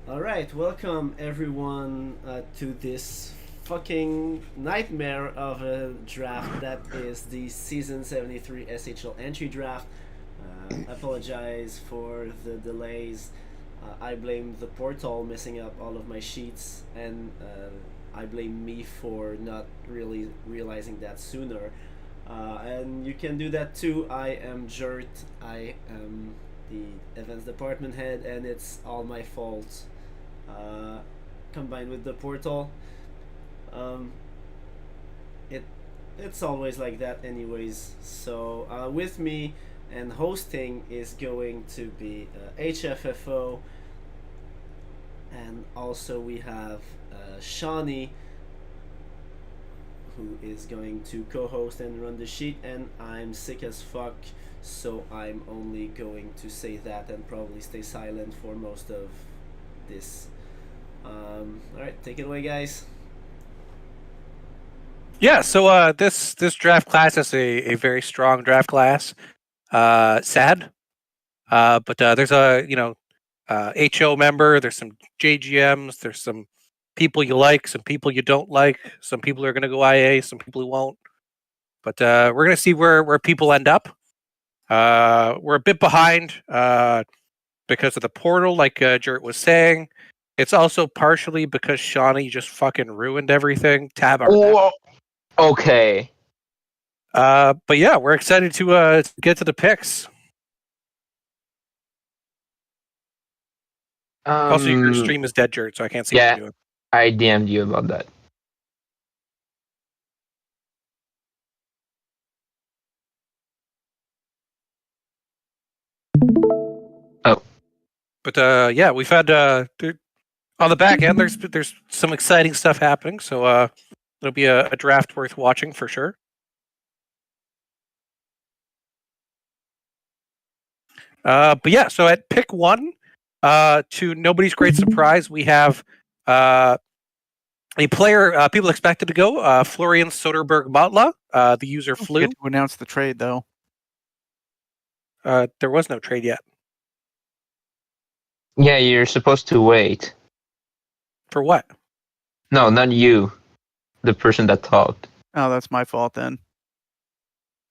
Alright, welcome everyone to this fucking nightmare of a draft that is the Season 73 SHL Entry Draft. I apologize for the delays. I blame the portal messing up all of my sheets, and I blame me for not really realizing that sooner. And you can do that too. I am Jert. I am the events department head, and it's all my fault uh, combined with the portal. Um, it it's always like that, anyways. So with me and hosting is going to be HFFO, and also we have Shawnee, who is going to co-host and run the sheet. And I'm sick as fuck, so I'm only going to say that and probably stay silent for most of this. All right, take it away, guys. Yeah, so this draft class is a very strong draft class. Sad, but there's a HO member. There's some JGMs. There's some people you like, some people you don't like. Some people are going to go IA, some people who won't. But we're going to see where people end up. We're a bit behind because of the portal, like Jert was saying. It's also partially because Shawnee just fucking ruined everything. Tab our neck. Whoa. Okay. But yeah, we're excited to get to the picks. Also, your Um. stream is dead, Jert, so I can't see what Yeah, you're doing. I DM'd you about that. Oh. But yeah, we've had on the back end. There's some exciting stuff happening, so it'll be a draft worth watching for sure. But yeah, so at pick one, to nobody's great surprise, we have a player people expected to go, Florian Soderberg Matla, the user Don't Flew. forget to announce the trade, though. There was no trade yet. Yeah, you're supposed to wait. For what? No, not you. The person that talked. Oh, that's my fault then.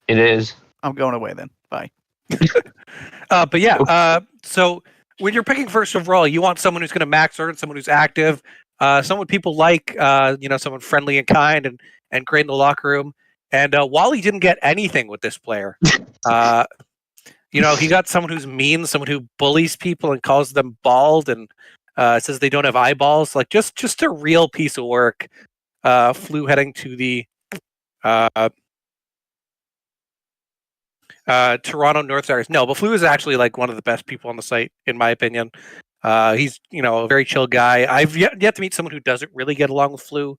It is. I'm going away then. Bye. But yeah, so when you're picking first overall, you want someone who's going to max earn, someone who's active, someone people like, someone friendly and kind and great in the locker room. And Wally didn't get anything with this player. He got someone who's mean, someone who bullies people and calls them bald and says they don't have eyeballs. Like just a real piece of work. Flew heading to the Toronto North Stars. No, but Flew is actually like one of the best people on the site, in my opinion. He's a very chill guy. I've yet to meet someone who doesn't really get along with Flew,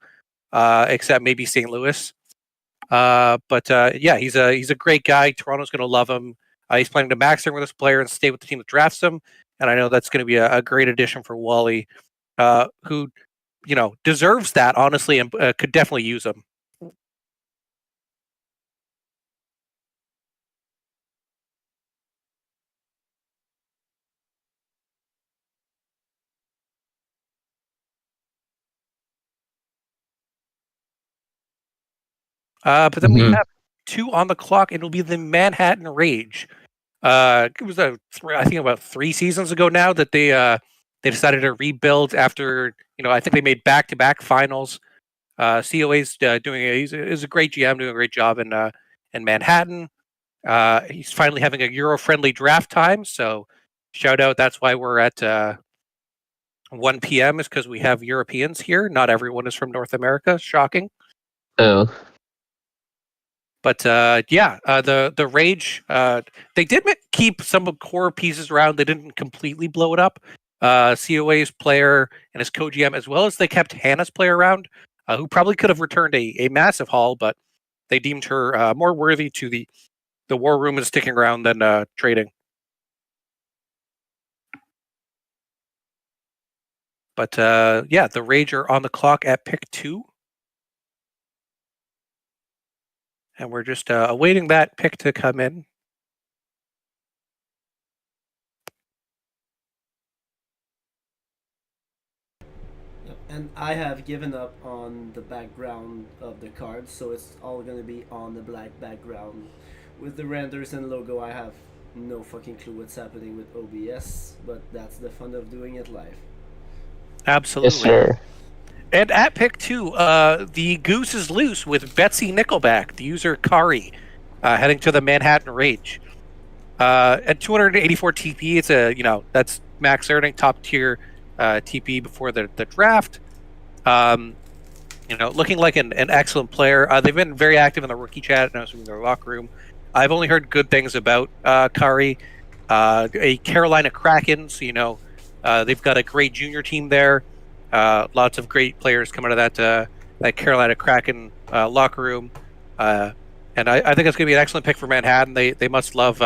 except maybe St. Louis. But yeah, he's a great guy. Toronto's going to love him. He's planning to max earn with this player and stay with the team that drafts him. And I know that's going to be a great addition for Wally, who deserves that honestly and could definitely use him. But then we have two on the clock, and it'll be the Manhattan Rage. It was I think about 3 seasons ago now that they decided to rebuild after I think they made back-to-back finals. COA's he's a great GM, doing a great job in Manhattan. He's finally having a Euro-friendly draft time, so shout out. That's why we're at 1 p.m. is because we have Europeans here. Not everyone is from North America. Shocking. Oh. But the Rage, they did keep some core pieces around. They didn't completely blow it up. COA's player and his co-GM, as well as they kept Hannah's player around, who probably could have returned a massive haul, but they deemed her more worthy to the war room and sticking around than trading. But yeah, the Rage are on the clock at pick 2. And we're just awaiting that pick to come in. And I have given up on the background of the cards, so it's all gonna be on the black background. With the renders and logo, I have no fucking clue what's happening with OBS, but that's the fun of doing it live. Absolutely. Yes, sir. And at pick 2, the goose is loose with Betsy Nickelback, the user Kari, heading to the Manhattan Rage. At 284 TP, it's that's max earning, top tier TP before the draft. Looking like an excellent player. They've been very active in the rookie chat and in their locker room. I've only heard good things about Kari, a Carolina Kraken. So they've got a great junior team there. Lots of great players come out of that Carolina Kraken locker room, and I think it's going to be an excellent pick for Manhattan. They must love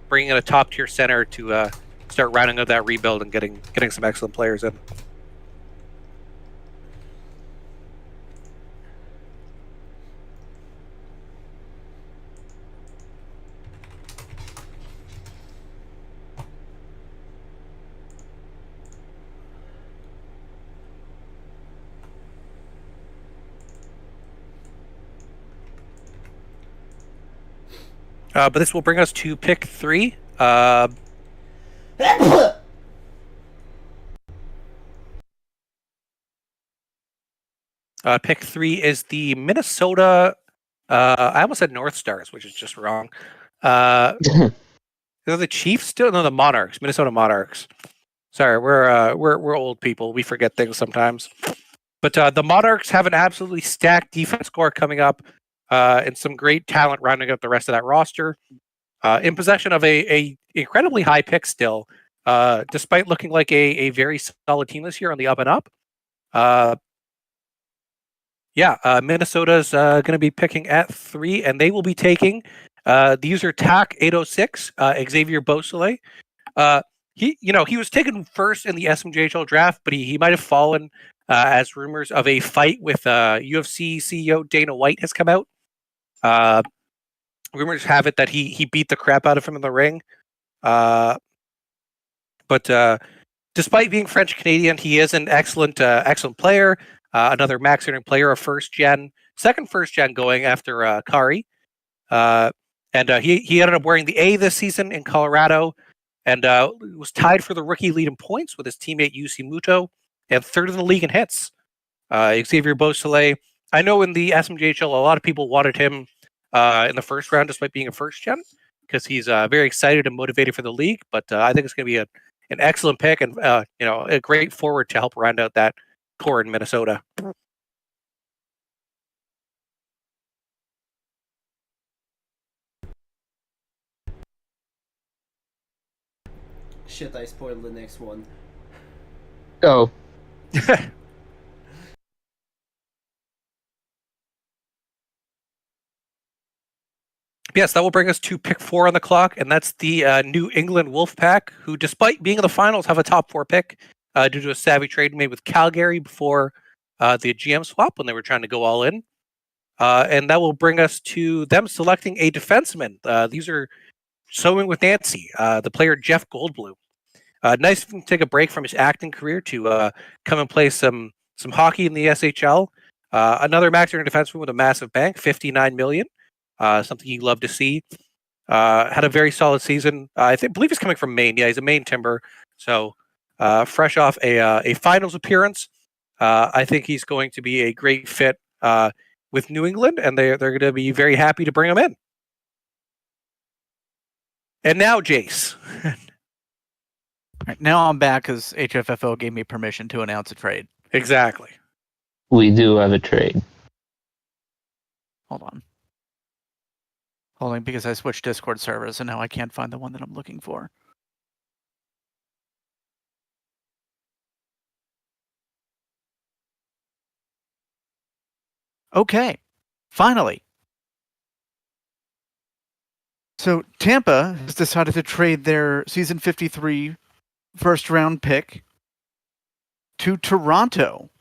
bringing in a top tier center to start rounding out that rebuild and getting some excellent players in. But this will bring us to pick 3. Pick 3 is the Minnesota. I almost said North Stars, which is just wrong. They're the Chiefs still? No, the Monarchs. Minnesota Monarchs. Sorry, we're old people. We forget things sometimes. But the Monarchs have an absolutely stacked defense core coming up, and some great talent rounding out the rest of that roster. In possession of a incredibly high pick still, despite looking like a very solid team this year on the up and up. Minnesota's going to be picking at 3, and they will be taking the user TAC806, Xavier Beausoleil. He was taken first in the S73 SHL draft, but he might have fallen as rumors of a fight with UFC CEO Dana White has come out. Rumors have it that he beat the crap out of him in the ring. But despite being French Canadian, he is an excellent player. Another max earning player, second first gen going after Kari. And he ended up wearing the A this season in Colorado, and was tied for the rookie lead in points with his teammate UC Muto, and third in the league in hits. Xavier Beausoleil, I know in the SMJHL, a lot of people wanted him in the first round, despite being a first gen, because he's very excited and motivated for the league. But I think it's going to be an excellent pick, and a great forward to help round out that core in Minnesota. Shit, I spoiled the next one. Oh, Yes, that will bring us to pick 4 on the clock, and that's the New England Wolfpack, who, despite being in the finals, have a top 4 pick due to a savvy trade made with Calgary before the GM swap when they were trying to go all in. And that will bring us to them selecting a defenseman. These are Sewing with Nancy, the player Jeff Goldblum. Nice to take a break from his acting career to come and play some hockey in the SHL. Another max earning defenseman with a massive bank, $59 million. Something you love to see. Had a very solid season. Believe he's coming from Maine. Yeah, he's a Maine Timber. So fresh off a finals appearance, I think he's going to be a great fit with New England, and they're going to be very happy to bring him in. And now, Jace. Right, now I'm back because HFFO gave me permission to announce a trade. Exactly. we do have a trade. Hold on, because I switched Discord servers and now I can't find the one that I'm looking for. Okay, finally. So Tampa has decided to trade their season 53 first round pick to Toronto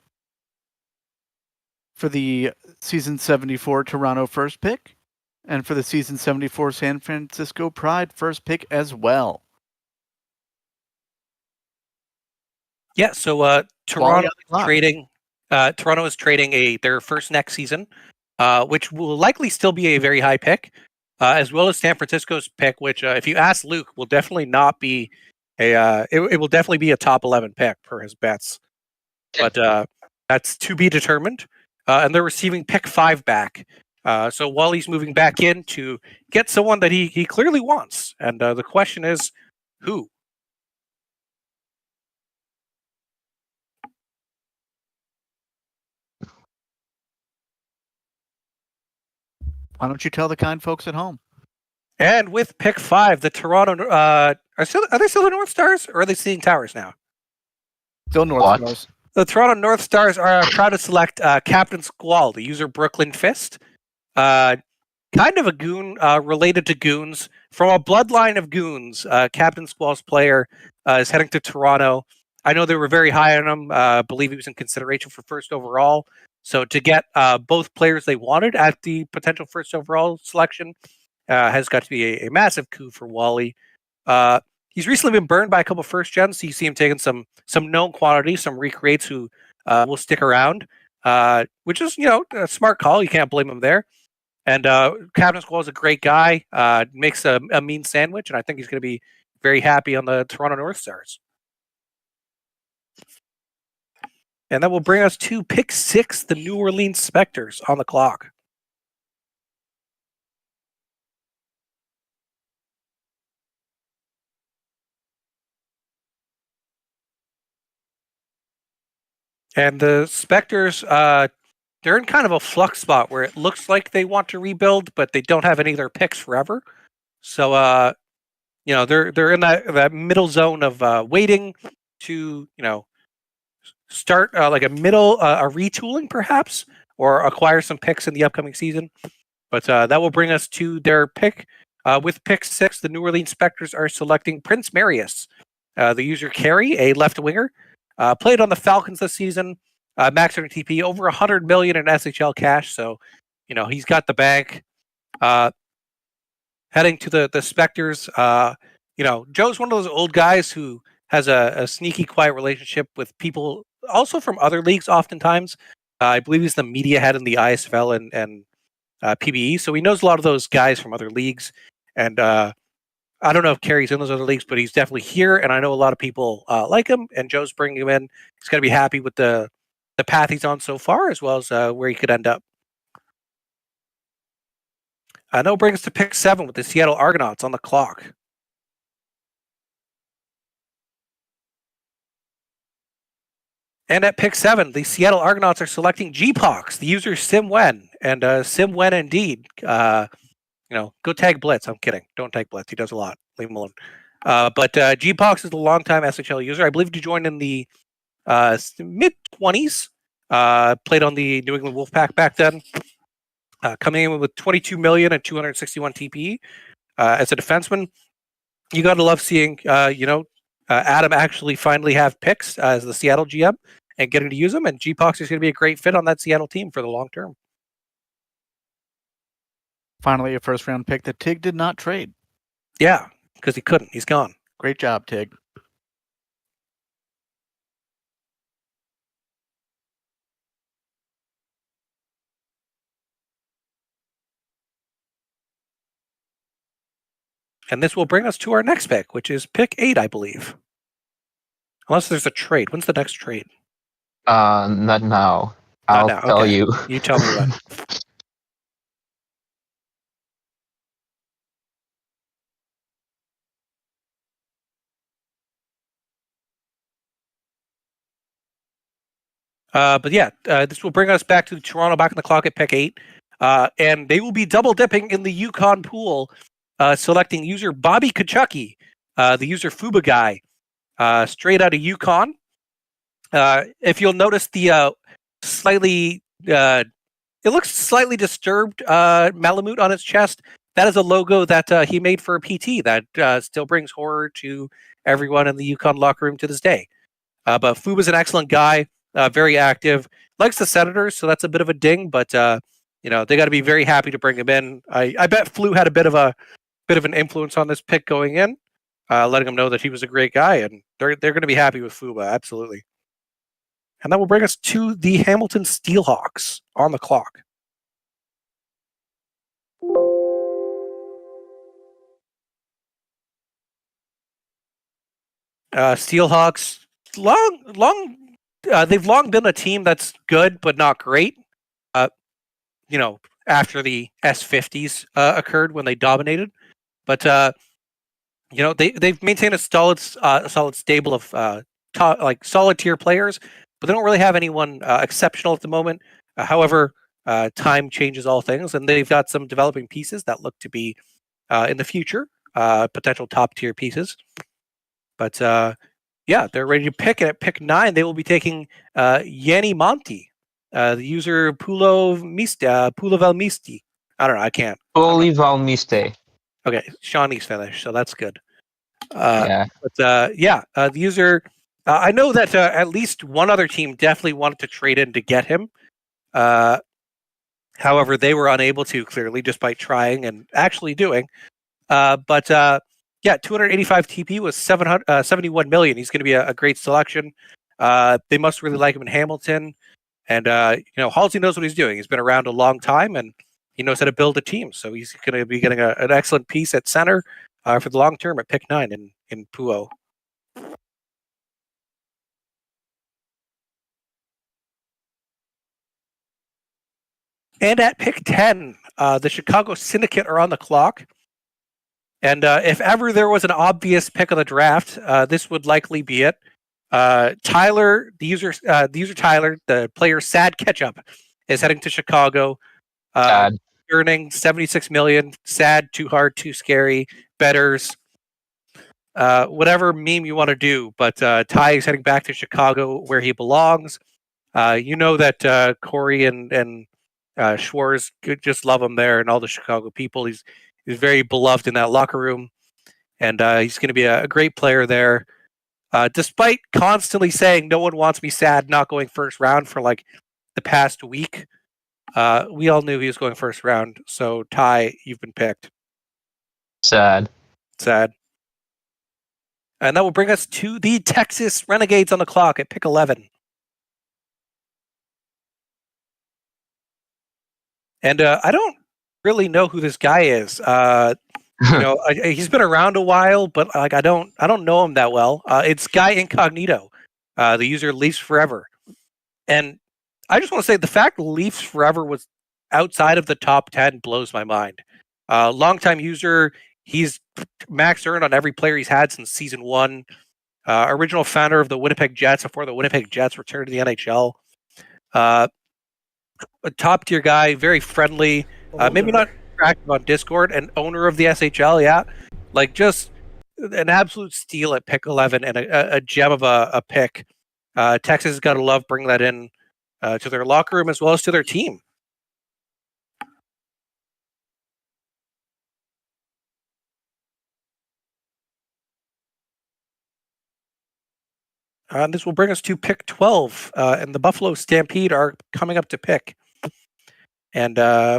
for the season 74 Toronto first pick and for the season 74 San Francisco Pride first pick as well. Yeah, so Toronto trading Toronto is trading their first next season, which will likely still be a very high pick, as well as San Francisco's pick, which, if you ask Luke, will definitely not be it will definitely be a top 11 pick per his bets. But that's to be determined. And they're receiving pick 5 back. So Wally's moving back in to get someone that he clearly wants. And the question is, who? Why don't you tell the kind folks at home? And with pick 5, the Toronto are they still the North Stars, or are they seeing Towers now? Still North What? Stars. The Toronto North Stars are proud to select Captain Squall, the user Brooklyn Fist. Kind of a goon related to goons. From a bloodline of goons, Captain Squall's player is heading to Toronto. I know they were very high on him. I believe he was in consideration for first overall. So to get both players they wanted at the potential first overall selection has got to be a massive coup for Wally. He's recently been burned by a couple of first gens. So you see him taking some known quantities, some recreates who will stick around, which is a smart call. You can't blame him there. And Captain Squall is a great guy. Makes a mean sandwich, and I think he's going to be very happy on the Toronto North Stars. And that will bring us to pick 6, the New Orleans Spectres on the clock. And the Spectres, they're in kind of a flux spot where it looks like they want to rebuild, but they don't have any of their picks forever. So, they're in that middle zone of waiting to, start like a retooling perhaps, or acquire some picks in the upcoming season. But that will bring us to their pick. With pick 6, the New Orleans Spectres are selecting Prince Marius, the user Carey, a left winger. Played on the Falcons this season. Max earning TP over 100 million in SHL cash. So, he's got the bank. Heading to the Spectres. Joe's one of those old guys who has a sneaky, quiet relationship with people also from other leagues oftentimes. I believe he's the media head in the ISFL and PBE. So he knows a lot of those guys from other leagues. And I don't know if Carey's in those other leagues, but he's definitely here. And I know a lot of people like him. And Joe's bringing him in. He's going to be happy with the path he's on so far, as well as where he could end up. That will bring us to pick 7 with the Seattle Argonauts on the clock. And at pick 7, the Seattle Argonauts are selecting G-Pox, the user Sim Wen. And Sim Wen indeed. Go tag Blitz. I'm kidding. Don't tag Blitz. He does a lot. Leave him alone. But G-Pox is a longtime SHL user. I believe he joined in the mid-20s. Played on the New England Wolfpack back then. Coming in with 22 million and 261 TPE as a defenseman. You got to love seeing, Adam actually finally have picks as the Seattle GM and getting to use them. And G-Pox is going to be a great fit on that Seattle team for the long term. Finally, a first-round pick that Tig did not trade. Yeah, because he couldn't. He's gone. Great job, Tig. And this will bring us to our next pick, which is pick 8, I believe. Unless there's a trade. When's the next trade? Not now. I'll tell okay. you. You tell me when. But yeah, this will bring us back to Toronto, back on the clock at pick 8. And they will be double dipping in the Yukon pool, selecting user Bobby Kachuk, the user Fuba guy, straight out of Yukon. If you'll notice the slightly, it looks slightly disturbed Malamute on his chest. That is a logo that he made for a PT that still brings horror to everyone in the Yukon locker room to this day. But Fuba's an excellent guy. Very active, likes the Senators, so that's a bit of a ding. But they got to be very happy to bring him in. I bet Flu had a bit of an influence on this pick going in, letting him know that he was a great guy, and they're going to be happy with Fuba. Absolutely. And that will bring us to the Hamilton Steelhawks on the clock. Steelhawks, they've long been a team that's good but not great. After the S50s occurred when they dominated, but they've maintained a solid stable of solid tier players, but they don't really have anyone exceptional at the moment. However, time changes all things, and they've got some developing pieces that look to be in the future potential top tier pieces. But they're ready to pick, and at pick 9, they will be taking Yanni Monti, the user Pulovalmisti. I don't know. I can't. Polivalmiste. Okay, Shawnee's Finnish, so that's good. Yeah. But the user. I know that at least one other team definitely wanted to trade in to get him. However, they were unable to, clearly, despite trying and actually doing. 285 TP was 71 million. He's going to be a great selection. They must really like him in Hamilton. And, Halsey knows what he's doing. He's been around a long time, and he knows how to build a team. So he's going to be getting an excellent piece at center for the long term at pick 9 in Puo. And at pick 10, the Chicago Syndicate are on the clock. And if ever there was an obvious pick of the draft, this would likely be it. Tyler, the user Tyler, the player Sad Ketchup, is heading to Chicago. Earning 76 million. Sad, too hard, too scary. Betters. Whatever meme you want to do, but Ty is heading back to Chicago where he belongs. That Corey and Schwartz just love him there, and all the Chicago people. He's very beloved in that locker room, and he's going to be a great player there. Despite constantly saying no one wants me Sad not going first round for like the past week, we all knew he was going first round. So Ty, you've been picked. Sad. And that will bring us to the Texas Renegades on the clock at pick 11. And I don't really know who this guy is. He's been around a while, but I don't know him that well. It's Guy Incognito, the user Leafs Forever. And I just want to say the fact Leafs Forever was outside of the top 10 blows my mind. Longtime user, he's max earned on every player he's had since season 1. Original founder of the Winnipeg Jets before the Winnipeg Jets returned to the NHL. A top tier guy, very friendly, maybe not active on Discord, and owner of the SHL. Yeah, like just an absolute steal at pick 11 and a gem of a pick. Texas has got to love bringing that in to their locker room as well as to their team. And this will bring us to pick 12, and the Buffalo Stampede are coming up to pick. And, I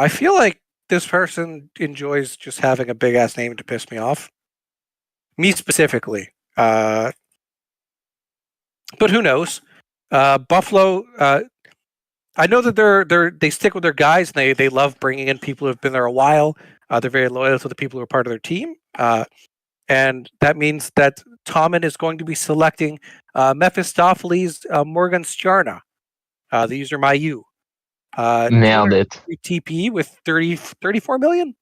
feel like this person enjoys just having a big-ass name to piss me off. Me specifically. But who knows? Buffalo, I know that they stick with their guys, and they love bringing in people who have been there a while. They're very loyal to the people who are part of their team. And that means that Tommen is going to be selecting Mephistopheles Morgenstjerna, the user Mayu. Nailed it. TP with 34 million.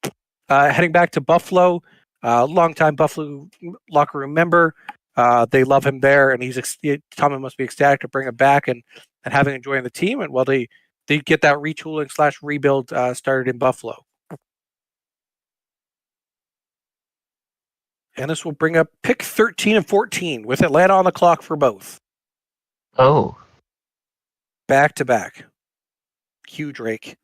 Heading back to Buffalo, longtime Buffalo locker room member. They love him there, and Tommen must be ecstatic to bring him back and having enjoying the team. And while they get that retooling / rebuild started in Buffalo. And this will bring up pick 13 and 14 with Atlanta on the clock for both. Oh. Back to back. Q Drake.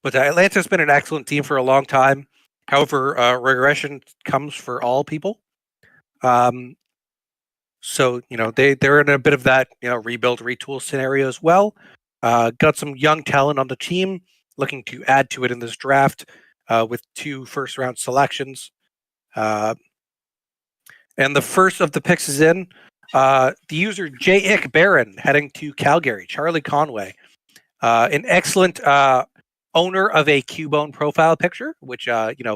But Atlanta's been an excellent team for a long time. However, regression comes for all people. So, they're in a bit of that, rebuild, retool scenario as well. Got some young talent on the team, looking to add to it in this draft with 2 first-round selections. And the first of the picks is in. The user J. Ick Barron heading to Calgary. Charlie Conway, an excellent owner of a Cubone profile picture, which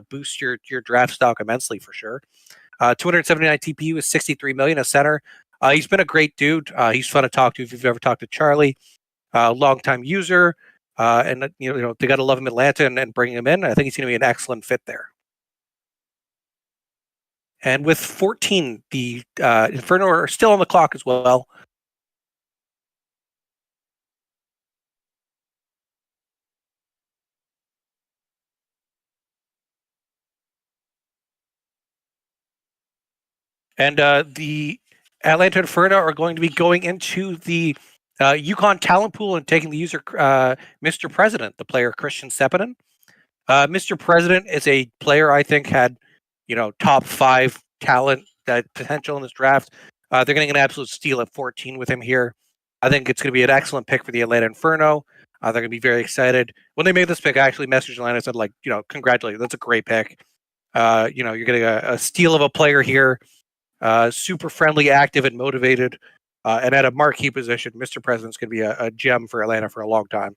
boosts your draft stock immensely for sure. 279 TP with 63 million a center. He's been a great dude. He's fun to talk to if you've ever talked to Charlie. Long-time user, and they got to love him in Atlanta and bring him in. I think he's going to be an excellent fit there. And with 14, the Inferno are still on the clock as well. And the Atlanta Inferno are going to be going into the Yukon talent pool and taking the user Mr. President, the player Christian Sepinen. Mr. President is a player I think had, top 5 talent potential in this draft. They're getting an absolute steal at 14 with him here. I think it's going to be an excellent pick for the Atlanta Inferno. They're going to be very excited. When they made this pick, I actually messaged Atlanta and said, congratulations, that's a great pick. You're getting a steal of a player here. Super friendly, active, and motivated, and at a marquee position. Mr. President's going to be a gem for Atlanta for a long time.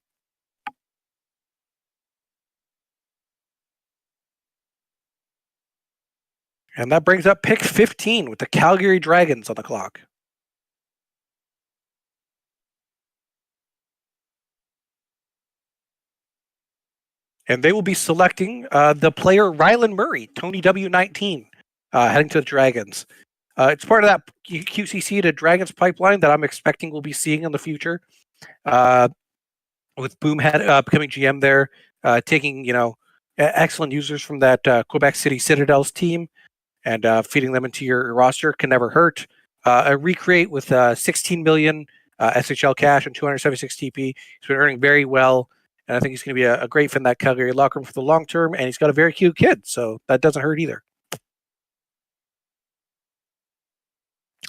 And that brings up pick 15 with the Calgary Dragons on the clock. And they will be selecting the player Rylan Murray, Tony W19, heading to the Dragons. It's part of that QCC to Dragons pipeline that I'm expecting we'll be seeing in the future. With Boomhead becoming GM there, taking excellent users from that Quebec City Citadels team and feeding them into your roster can never hurt. A recreate with 16 million SHL cash and 276 TP. He's been earning very well, and I think he's going to be a great fit in that Calgary locker room for the long term. And he's got a very cute kid, so that doesn't hurt either.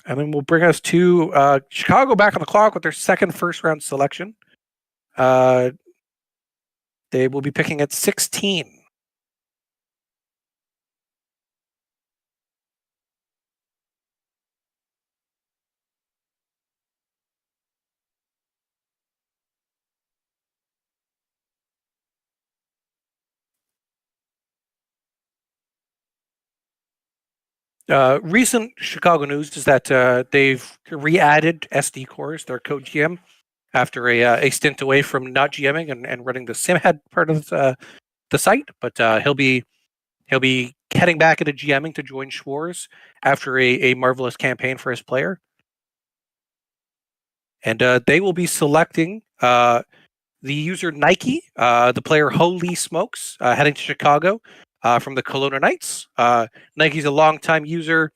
And then we'll bring us to Chicago back on the clock with their second first-round selection. They will be picking at 16. Recent Chicago news is that they've re-added SD Cores, their co-GM, after a stint away from not GMing and running the SimHead part of the site. But he'll be heading back into GMing to join Schwarz after a marvelous campaign for his player. And they will be selecting the user Nike, the player Holy Smokes, heading to Chicago from the Kelowna Knights. Nike's a longtime user.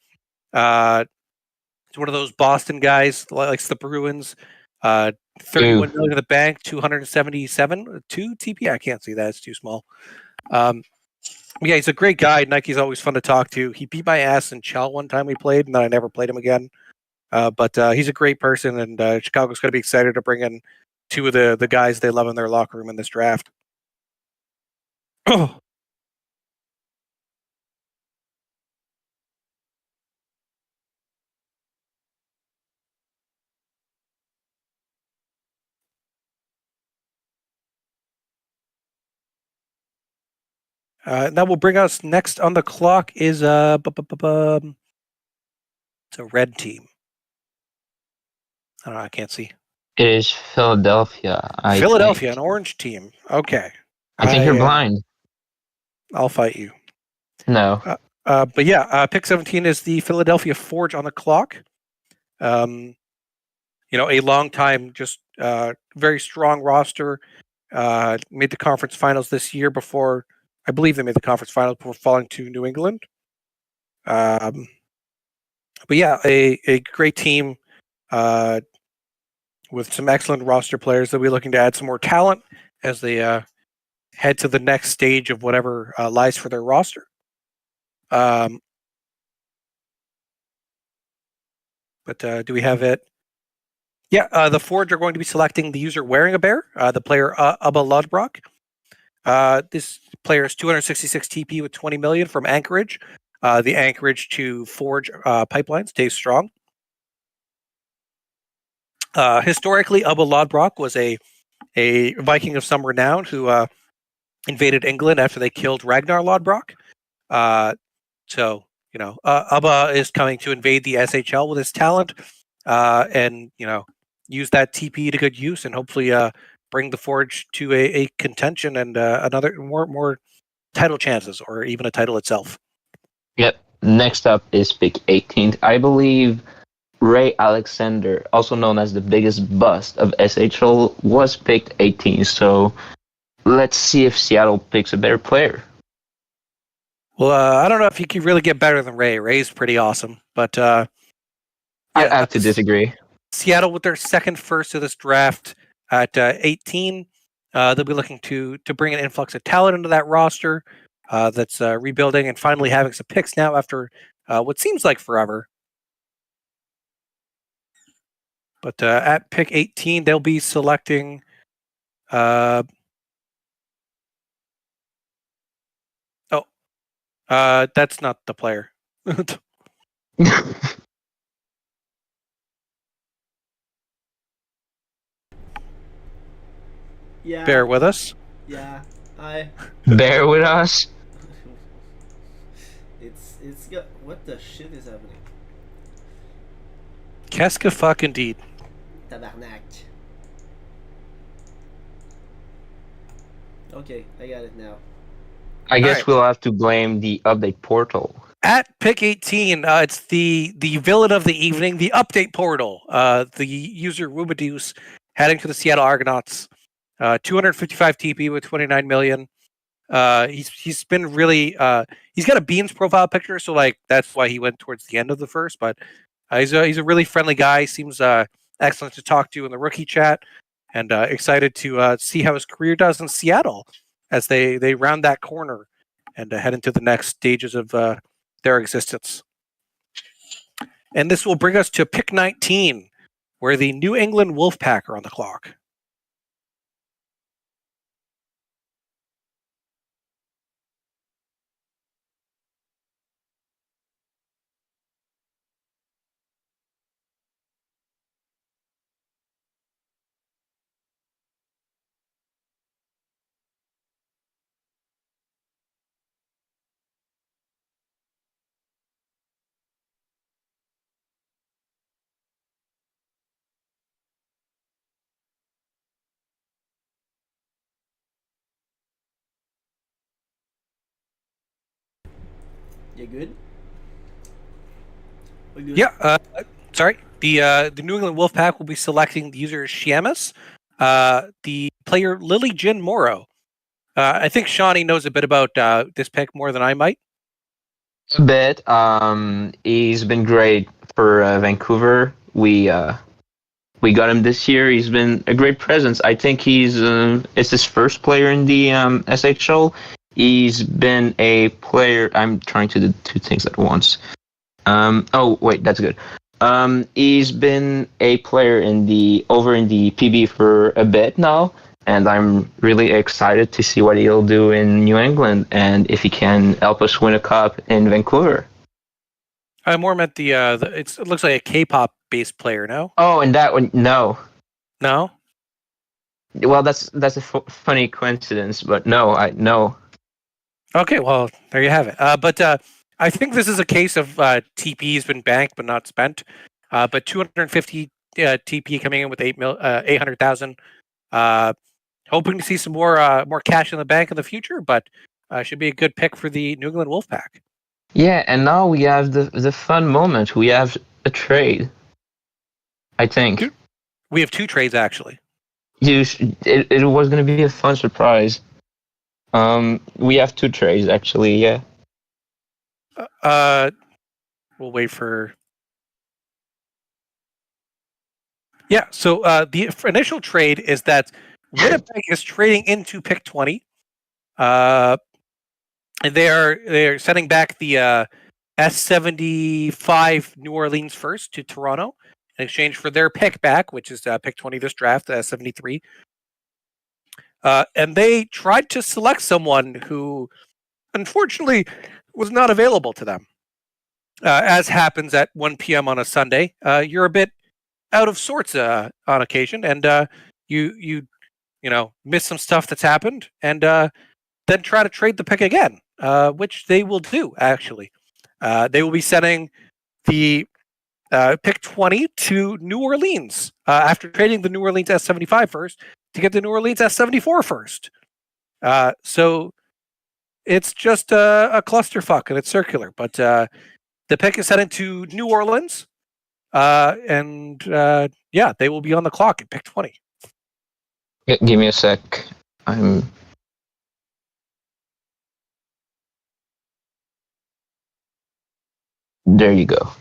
It's one of those Boston guys, likes the Bruins. 31 million in the bank, 277 2 TP. I can't see that; it's too small. Yeah, he's a great guy. Nike's always fun to talk to. He beat my ass in Chell one time we played, and then I never played him again. But he's a great person, and Chicago's going to be excited to bring in 2 of the guys they love in their locker room in this draft. That will bring us next on the clock is it's a red team. I don't know. I can't see. It is Philadelphia. Philadelphia, an orange team. Okay. I think you're blind. I'll fight you. No. But yeah, pick 17 is the Philadelphia Forge on the clock. A long time, just very strong roster. Made the conference finals this year before. I believe they made the conference finals before falling to New England. But yeah, a great team with some excellent roster players that we're looking to add some more talent as they head to the next stage of whatever lies for their roster. But do we have it? Yeah, the Forge are going to be selecting the user wearing a bear, the player Abba Lodbrok. This player is 266 TP with 20 million from Anchorage. The Anchorage to Forge pipeline stays strong. Historically, Abba Lodbrok was a Viking of some renown who invaded England after they killed Ragnar Lodbrok. So, Abba is coming to invade the SHL with his talent and, use that TP to good use and hopefully bring the Forge to a contention and another more title chances or even a title itself. Yep. Next up is pick 18th. I believe Ray Alexander, also known as the biggest bust of SHL, was picked 18th. So let's see if Seattle picks a better player. Well, I don't know if you can really get better than Ray. Ray's pretty awesome, but I have to disagree. Seattle with their second first of this draft at 18. They'll be looking to bring an influx of talent into that roster that's rebuilding and finally having some picks now after what seems like forever. But at pick 18, they'll be selecting. That's not the player. Yeah. Bear with us. Yeah. Bear with us. It's got what the shit is happening? Qu'est-ce que fuck indeed. Tabarnak. Okay, I got it now. I guess right. we'll have to blame the update portal. At pick 18, it's the villain of the evening, the update portal. The user Rubideus heading to the Seattle Argonauts. 255 TP with 29 million. He's been really he's got a Beans profile picture, so like that's why he went towards the end of the first. But he's a really friendly guy. Seems excellent to talk to in the rookie chat, and excited to see how his career does in Seattle as they round that corner and head into the next stages of their existence. And this will bring us to pick 19, where the New England Wolfpack are on the clock. You good? We're good. Yeah. Sorry. The New England Wolfpack will be selecting the user Shiamus, the player Lily Jin Morrow. I think Shawnee knows a bit about this pick more than I might. A bit. He's been great for Vancouver. We got him this year. He's been a great presence. I think it's his first player in the SHL. He's been a player. I'm trying to do two things at once. Oh wait, that's good. He's been a player over in the PB for a bit now, and I'm really excited to see what he'll do in New England and if he can help us win a cup in Vancouver. I more meant it looks like a K-pop based player. No. Oh, and that one, no. No. Well, that's a funny coincidence, but no. Okay, well, there you have it. But I think this is a case of TP has been banked but not spent. But 250 TP coming in with 800,000. Hoping to see some more cash in the bank in the future, but should be a good pick for the New England Wolfpack. Yeah, and now we have the fun moment. We have a trade. I think we have two trades actually. It was going to be a fun surprise. We have two trades actually. Yeah. We'll wait for. Yeah. So the initial trade is that Winnipeg is trading into pick 20. And they're sending back the S75 New Orleans first to Toronto in exchange for their pick back, which is pick 20 this draft, 73. And they tried to select someone who, unfortunately, was not available to them. As happens at 1 p.m. on a Sunday, you're a bit out of sorts on occasion, and you miss some stuff that's happened, and then try to trade the pick again, which they will do. Actually, they will be sending the pick 20 to New Orleans after trading the New Orleans S75 first to get the New Orleans S74 first. So it's just a clusterfuck, and it's circular. But the pick is heading to New Orleans, and they will be on the clock at pick 20. Give me a sec. There you go.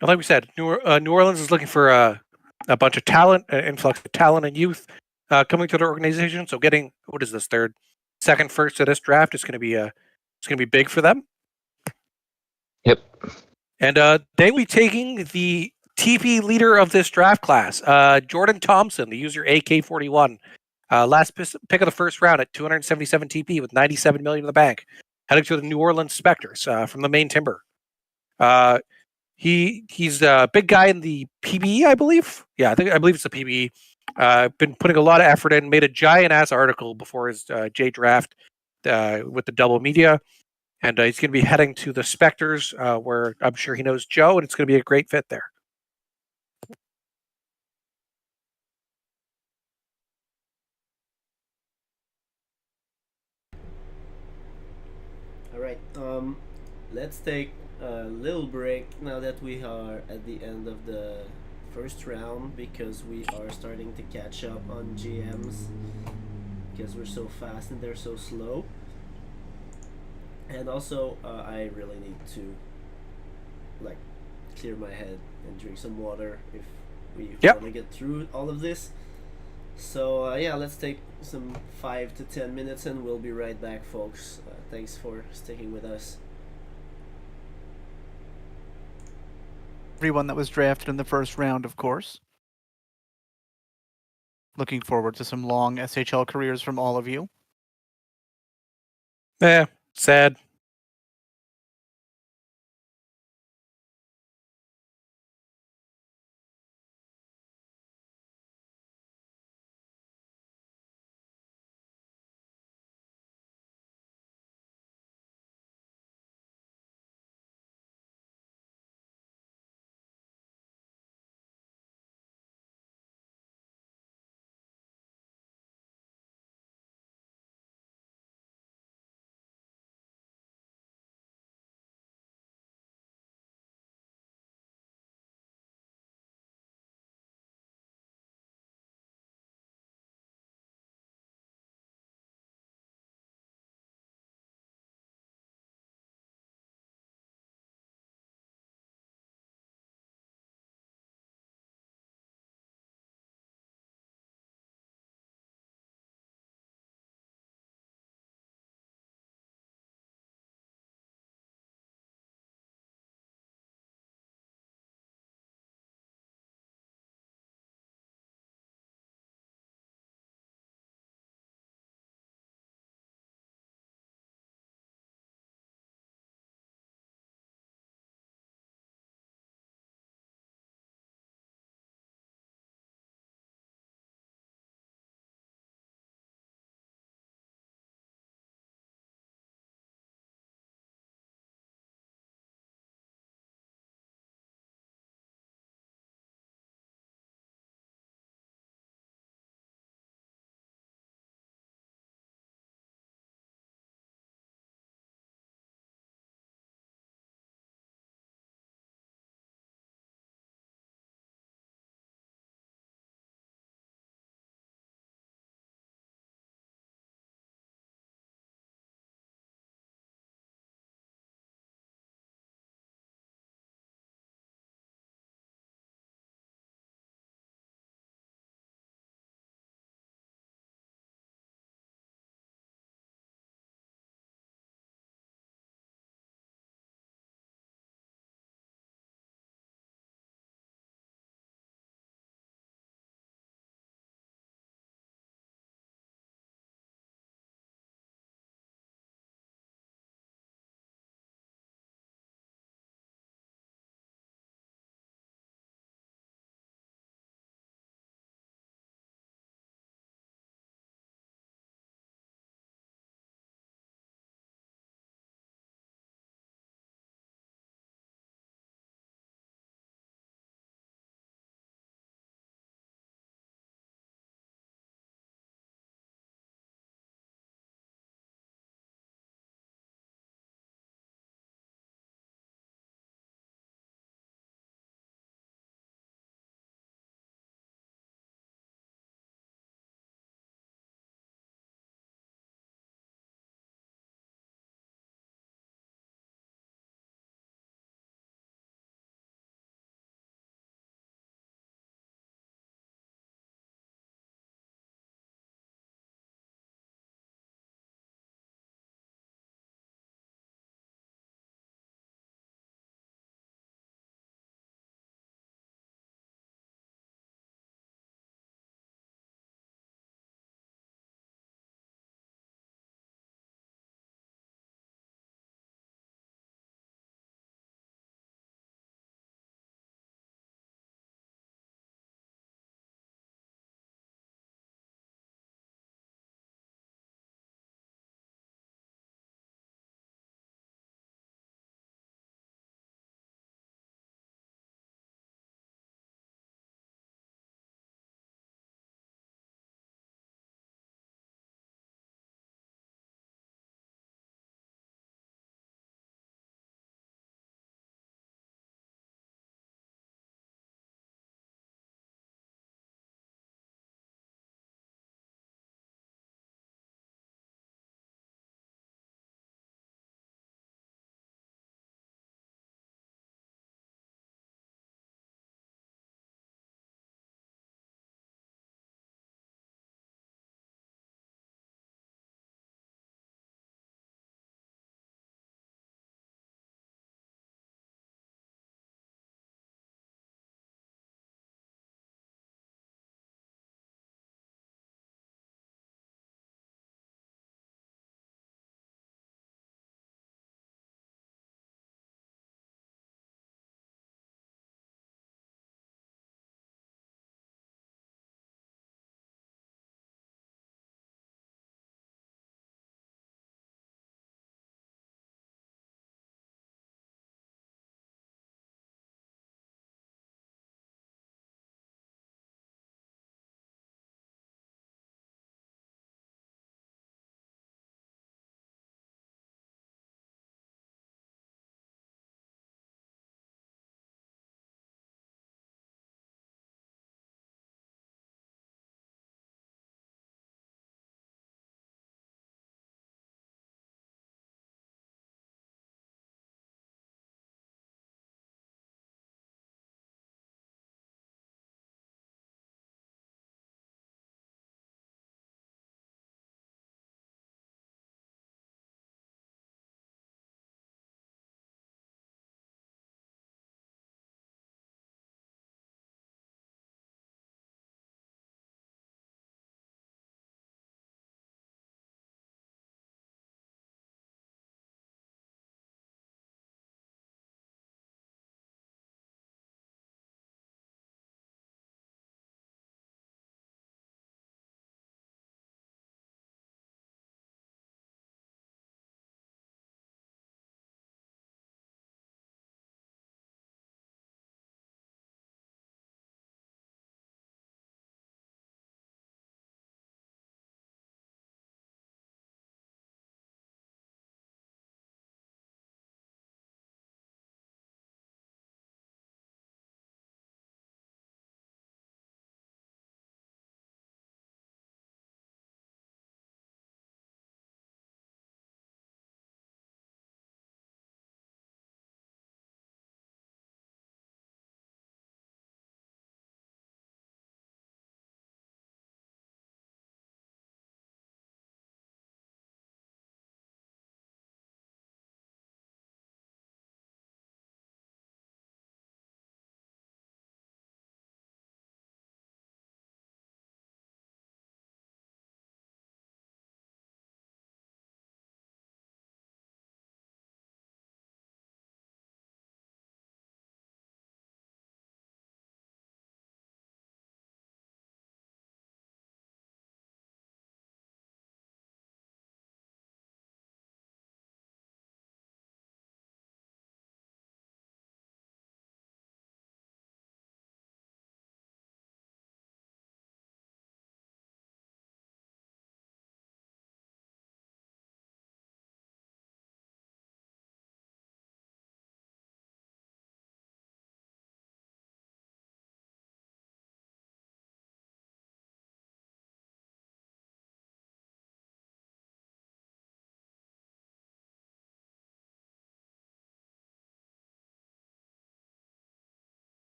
And like we said, New Orleans is looking for a bunch of talent, influx of talent and youth coming to their organization. So getting, what is this, second first to this draft is going to be big for them. Yep. And they will be taking the TP leader of this draft class, Jordan Thompson, the user AK41. Last pick of the first round at 277 TP with 97 million in the bank, heading to the New Orleans Spectres from the main timber. He's a big guy in the PBE, I believe. Yeah, I believe it's the PBE. Been putting a lot of effort in. Made a giant ass article before his J draft with the double media, and he's going to be heading to the Spectres, where I'm sure he knows Joe, and it's going to be a great fit there. All right. Let's take a little break now that we are at the end of the first round, because we are starting to catch up on GMs because we're so fast and they're so slow. And also, I really need to like clear my head and drink some water if we want to get through all of this. So let's take some 5 to 10 minutes and we'll be right back, folks. Thanks for sticking with us. Everyone that was drafted in the first round, of course. Looking forward to some long SHL careers from all of you. Sad.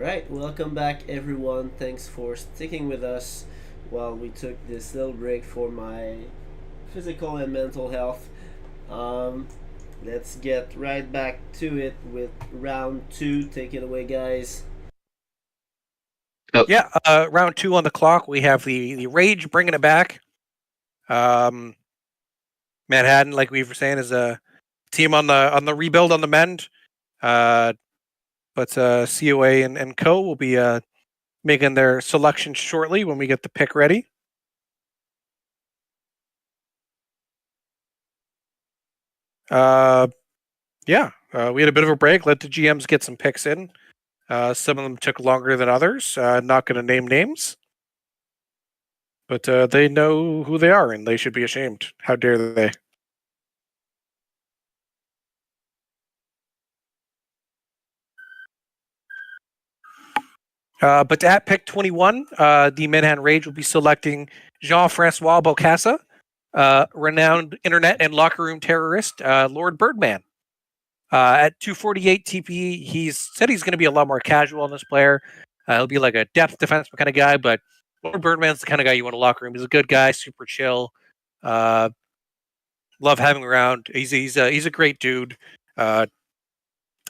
Alright, welcome back everyone. Thanks for sticking with us while we took this little break for my physical and mental health. Let's get right back to it with round 2. Take it away, guys. Yeah, round 2 on the clock. We have the Rage bringing it back. Manhattan, like we were saying, is a team on the rebuild on the mend. But COA and Co will be making their selection shortly when we get the pick ready. We had a bit of a break. Let the GMs get some picks in. Some of them took longer than others. Not going to name names, but they know who they are, and they should be ashamed. How dare they? But at pick 21, the Manhattan Rage will be selecting Jean-Francois Bocassa, renowned internet and locker room terrorist, Lord Birdman. At 248 TPE, he's said he's going to be a lot more casual on this player. He'll be like a depth defenseman kind of guy, but Lord Birdman's the kind of guy you want in a locker room. He's a good guy, super chill. Love having him around. He's a great dude.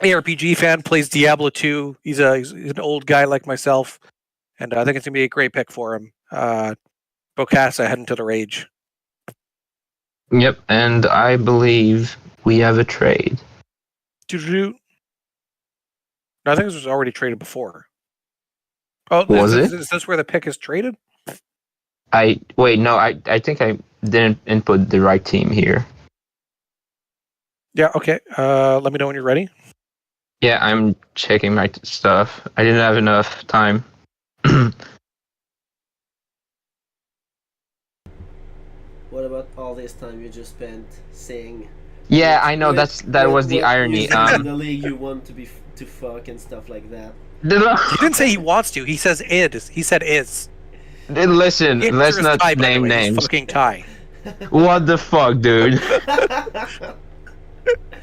ARPG fan, plays Diablo 2. He's an old guy like myself, and I think it's gonna be a great pick for him. Bocassa heading to the Rage. Yep, and I believe we have a trade. No, I think this was already traded before. Oh, is this where the pick is traded? I think I didn't input the right team here. Yeah, okay. Let me know when you're ready. Yeah, I'm checking my stuff. I didn't have enough time. What about all this time you just spent saying? Yeah, I know that was the irony. In the league you want to fuck and stuff like that. He didn't say he wants to. He says is. He said is. Listen, let's not name names. Fucking tie. What the fuck, dude?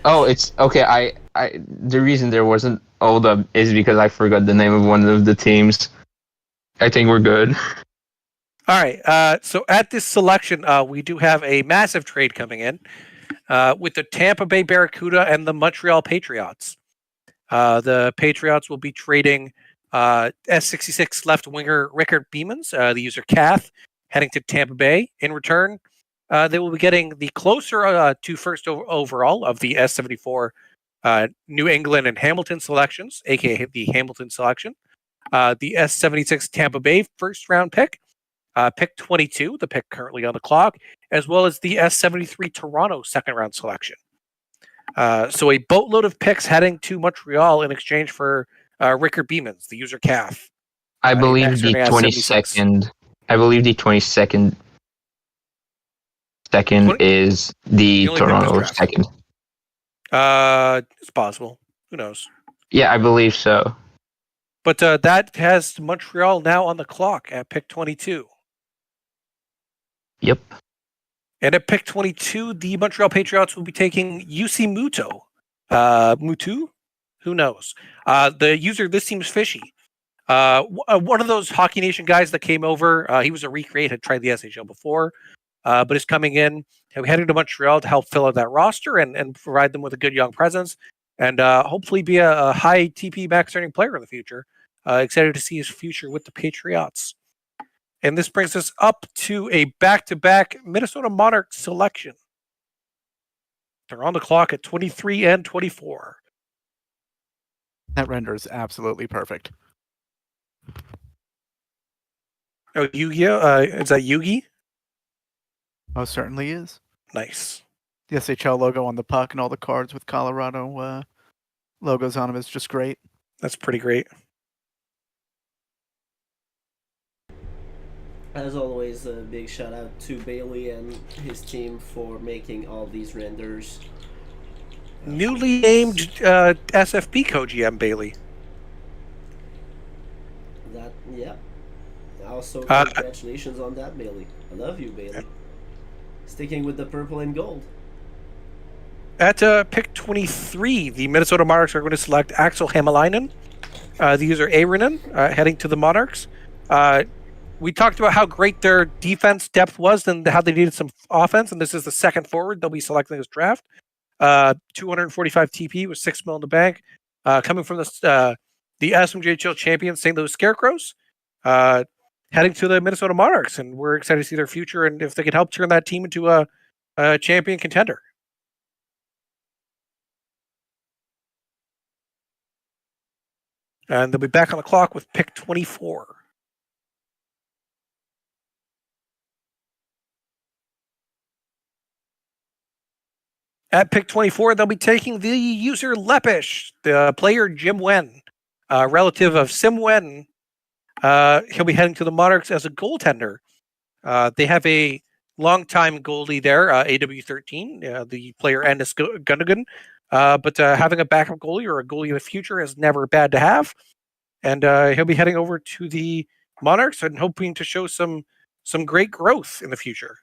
Oh, it's okay. The reason there wasn't hold up is because I forgot the name of one of the teams. I think we're good. All right. So at this selection, we do have a massive trade coming in with the Tampa Bay Barracuda and the Montreal Patriots. The Patriots will be trading S73 left winger Rickard Beemans, the user Kath, heading to Tampa Bay. In return, they will be getting the closer to first overall of the S74 New England and Hamilton selections, aka the Hamilton selection. The S76 Tampa Bay first round pick, pick 22, the pick currently on the clock, as well as the S73 Toronto second round selection. So a boatload of picks heading to Montreal in exchange for Rickard Beemans, the user Calf. I believe the 22nd. I believe the 22nd is the Toronto second. It's possible. Who knows? Yeah, I believe so. But that has Montreal now on the clock at pick 22. Yep. And at pick 22, the Montreal Patriots will be taking UC Muto. Mutu? Who knows? The user, this seems fishy. One of those Hockey Nation guys that came over, he was a recreate, had tried the SHL before, but is coming in, heading to Montreal to help fill out that roster and provide them with a good young presence and hopefully be a high TP max earning player in the future. Excited to see his future with the Patriots. And this brings us up to a back-to-back Minnesota Monarchs selection. They're on the clock at 23 and 24. That render is absolutely perfect. Oh, Yu-Gi-Oh! Is that Yugi? Most certainly is. Nice. The SHL logo on the puck and all the cards with Colorado logos on them is just great. That's pretty great. As always, a big shout out to Bailey and his team for making all these renders. Newly named SFB co-GM Bailey. Yeah. Also, congratulations on that, Bailey. I love you, Bailey. Yeah. Sticking with the purple and gold. At pick 23, the Minnesota Monarchs are going to select Axel Hamalainen, The user Arinen heading to the Monarchs. We talked about how great their defense depth was and how they needed some offense, and this is the second forward they'll be selecting this draft. 245 TP with 6 mil in the bank, coming from the S73 SHL champion St. Louis Scarecrows, heading to the Minnesota Monarchs, and we're excited to see their future and if they can help turn that team into a champion contender. And they'll be back on the clock with pick 24. At pick 24, they'll be taking the user Lepish, the player Jim Wen, relative of Sim Wen. He'll be heading to the Monarchs as a goaltender. They have a longtime goalie there, AW13, the player Ennis Gundogan. But having a backup goalie or a goalie in the future is never bad to have. And he'll be heading over to the Monarchs and hoping to show some great growth in the future.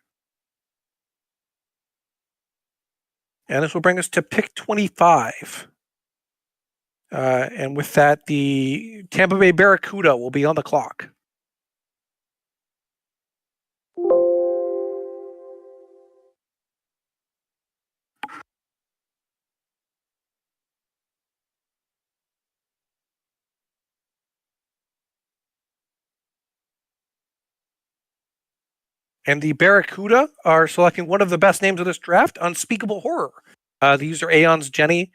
And this will bring us to pick 25. And with that, the Tampa Bay Barracuda will be on the clock. And the Barracuda are selecting one of the best names of this draft, Unspeakable Horror. The user Aeon's Jenny,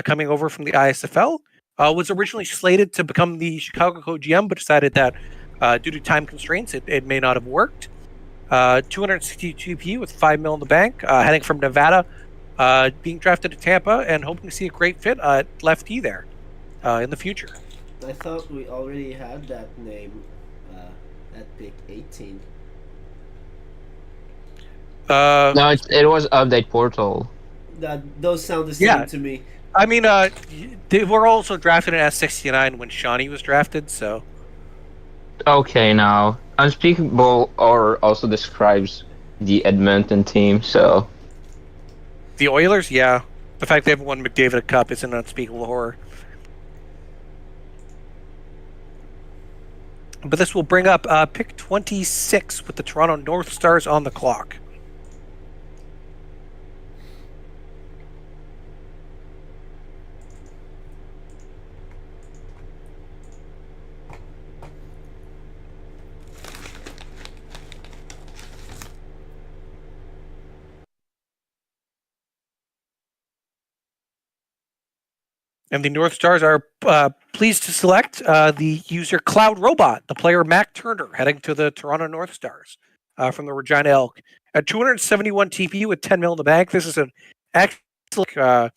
coming over from the ISFL, was originally slated to become the Chicago co-GM, but decided that due to time constraints, it may not have worked. 260 GP with 5 mil in the bank, heading from Nevada, being drafted to Tampa, and hoping to see a great fit at lefty there in the future. I thought we already had that name at pick 18. No, it was update portal. Those sound the same to me. I mean, they were also drafted in S69 when Shawnee was drafted, so. Okay, now Unspeakable or also describes the Edmonton team, so. The Oilers, yeah. The fact they haven't won McDavid a Cup is an unspeakable horror. But this will bring up pick 26 with the Toronto North Stars on the clock. And the North Stars are pleased to select the user Cloud Robot, the player Mac Turner, heading to the Toronto North Stars from the Regina Elk. At 271 TP with 10 mil in the bank, this is an excellent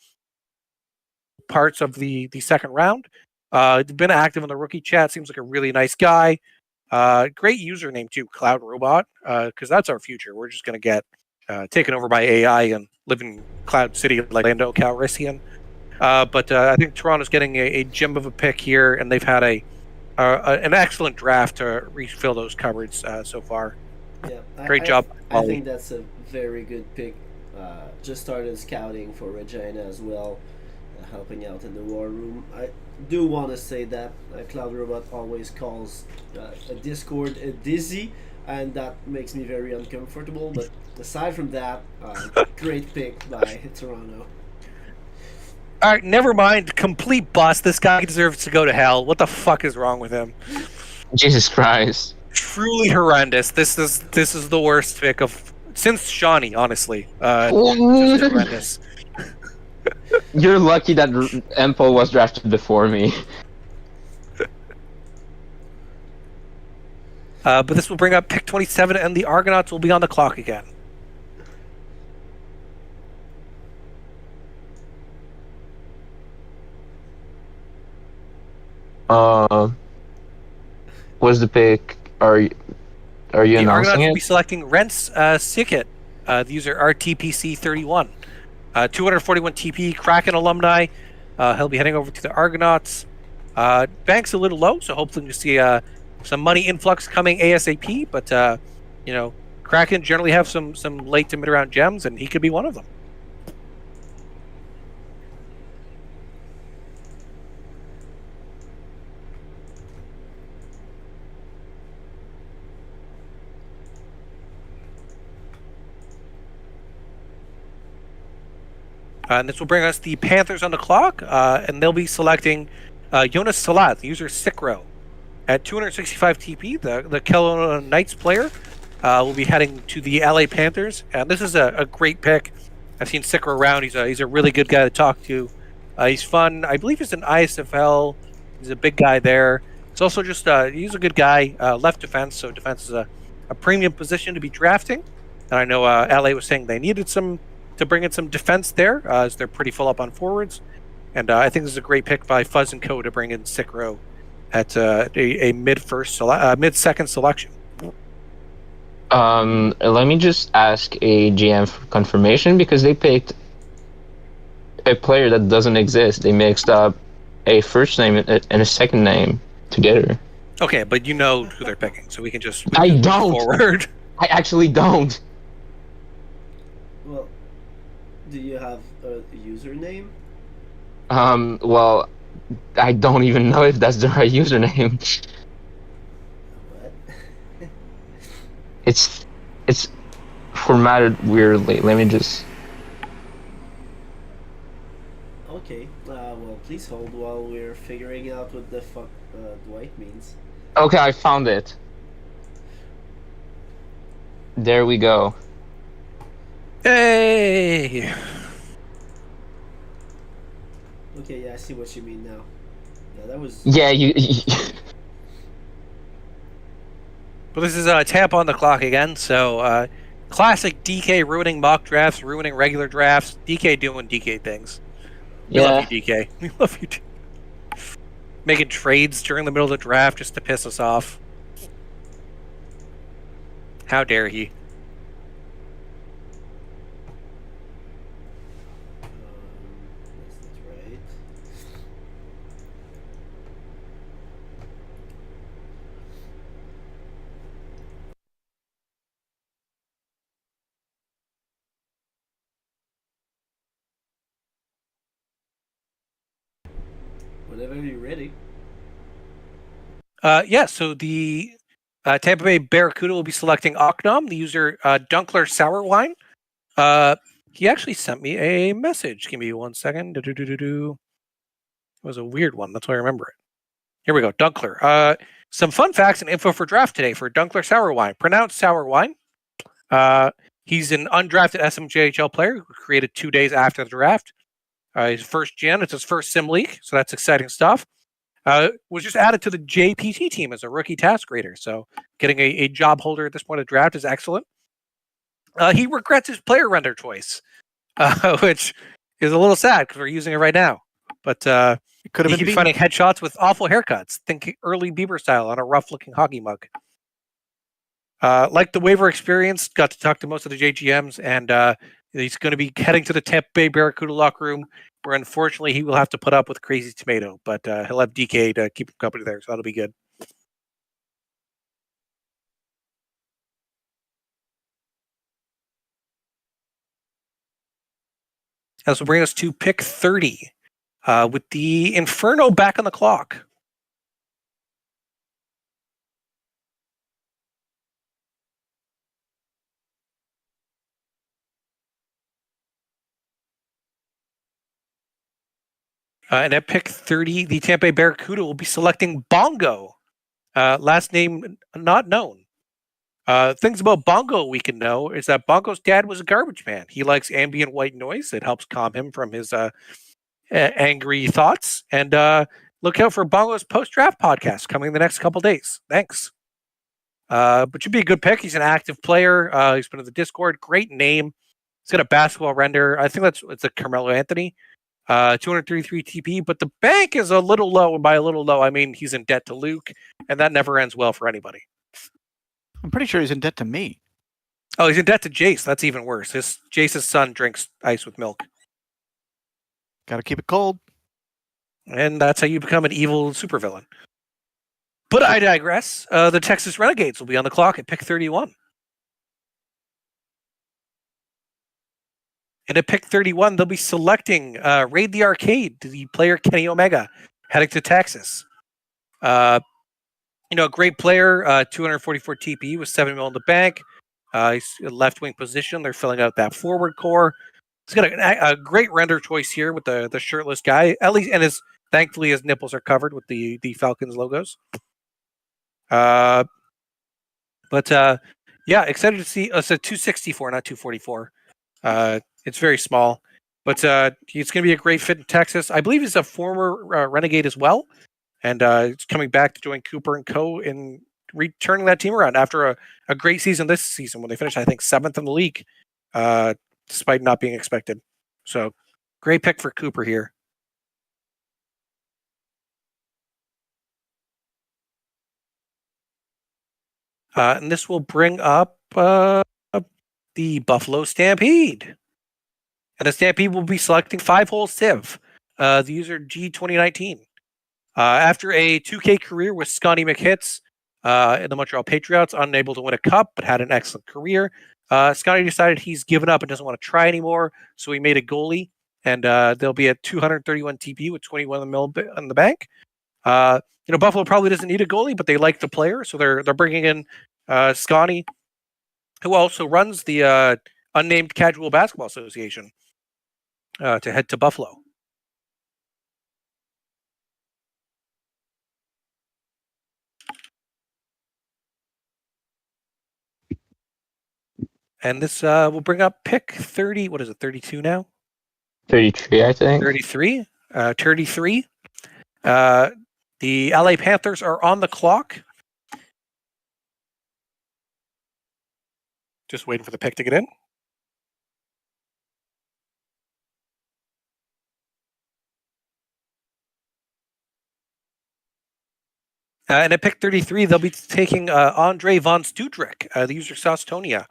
parts of the second round. Been active in the rookie chat, seems like a really nice guy. Great username too, Cloud Robot, because that's our future. We're just going to get taken over by AI and live in Cloud City like Lando Calrissian. But I think Toronto's getting a gem of a pick here, and they've had an excellent draft to refill those cupboards so far. Yeah, Great job. I think that's a very good pick. Just started scouting for Regina as well, helping out in the war room. I do want to say that Cloud Robot always calls a Discord a dizzy, and that makes me very uncomfortable. But aside from that, great pick by Toronto. All right, never mind. Complete bust. This guy deserves to go to hell. What the fuck is wrong with him? Jesus Christ. Truly horrendous. This is the worst pick of since Shawnee, honestly. Just horrendous. You're lucky that Empel was drafted before me. But this will bring up pick 27, and the Argonauts will be on the clock again. What's the pick? Are you The announcing Argonauts will it? be selecting Rents Sickett, the user RTPC31. 241 TP, Kraken alumni. He'll be heading over to the Argonauts. Bank's a little low, so hopefully we see some money influx coming ASAP. But Kraken generally have some late to mid round gems, and he could be one of them. And this will bring us the Panthers on the clock, and they'll be selecting Jonas Salat, the user Sikro. At 265 TP, the Kelowna Knights player will be heading to the LA Panthers. And this is a great pick. I've seen Sikro around. He's a really good guy to talk to. He's fun. I believe he's an ISFL. He's a big guy there. He's also just he's a good guy. Left defense, so defense is a premium position to be drafting. And I know LA was saying they needed to bring in some defense there, as they're pretty full up on forwards. And I think this is a great pick by Fuzz and Co. to bring in Sikro at a mid-second selection. Let me just ask a GM for confirmation, because they picked a player that doesn't exist. They mixed up a first name and a second name together. Okay, but you know who they're picking, so we can just I don't. move forward. I actually don't. Well, do you have a username? Well, I don't even know if that's the right username. What? It's formatted weirdly. Let me just... Okay, well, please hold while we're figuring out what the fuck Dwight means. Okay, I found it. There we go. Hey! Okay, yeah, I see what you mean now. Yeah, that was... Yeah, you But this is Tampa on the clock again, so classic DK ruining mock drafts, ruining regular drafts, DK doing DK things. We love you, DK. We love you, making trades during the middle of the draft just to piss us off. How dare he? That's right. Whenever you're ready. Yeah, so the Tampa Bay Barracuda will be selecting Oknom, the user Dunkler Sour Wine. He actually sent me a message. Give me 1 second. It was a weird one. That's why I remember it. Here we go. Dunkler. Some fun facts and info for draft today for Dunkler Sour Wine. Pronounced Sour Wine. He's an undrafted SMJHL player who created 2 days after the draft. His first gen. It's his first sim league, so that's exciting stuff. Was just added to the JPT team as a rookie task grader. So getting a job holder at this point of draft is excellent. He regrets his player render choice, which is a little sad because we're using it right now. But It could he have been keeps finding headshots with awful haircuts. Think early Bieber style on a rough-looking hockey mug. Like the waiver experience, got to talk to most of the JGMs, and he's going to be heading to the Tampa Bay Barracuda locker room, where unfortunately he will have to put up with Crazy Tomato, but he'll have DK to keep him company there, so that'll be good. This will bring us to pick 30, with the Inferno back on the clock. And at pick 30, the Tampa Bay Barracuda will be selecting Bongo. Last name not known. Things about Bongo we can know is that Bongo's dad was a garbage man. He likes ambient white noise. It helps calm him from his angry thoughts. And look out for Bongo's post-draft podcast coming in the next couple days. Thanks. But should be a good pick. He's an active player. He's been in the Discord. Great name. He's got a basketball render. I think it's a Carmelo Anthony. 233 TP, but the bank is a little low, and by a little low, I mean he's in debt to Luke, and that never ends well for anybody. I'm pretty sure he's in debt to me. Oh, he's in debt to Jace. That's even worse. Jace's son drinks ice with milk. Gotta keep it cold. And that's how you become an evil supervillain. But I digress. The Texas Renegades will be on the clock at pick 31. And at pick 31, they'll be selecting Raid the Arcade, the player Kenny Omega, heading to Texas. A great player, 244 TP with 7 mil in the bank. He's a left wing position. They're filling out that forward core. He's got a great render choice here with the shirtless guy. At least, and thankfully his nipples are covered with the Falcons logos. Yeah, excited to see. It's a 264, not 244. It's very small, but it's going to be a great fit in Texas. I believe he's a former Renegade as well, and he's coming back to join Cooper and Co. in returning that team around after a great season this season when they finished, I think, 7th in the league, despite not being expected. So, great pick for Cooper here. And this will bring up the Buffalo Stampede. And the Stampede will be selecting 5-hole Civ, the user G2019. After a 2K career with Scotty McHitz in the Montreal Patriots, unable to win a cup, but had an excellent career, Scotty decided he's given up and doesn't want to try anymore, so he made a goalie, and there'll be a 231 TP with 21 mil in the bank. Buffalo probably doesn't need a goalie, but they like the player, so they're bringing in Scotty, who also runs the Unnamed Casual Basketball Association, to head to Buffalo. And this will bring up pick 30. What is it? 32 now? 33, I think. 33. 33. The LA Panthers are on the clock. Just waiting for the pick to get in. And at pick 33, they'll be taking Andre Von Studrick, the user Saustonia.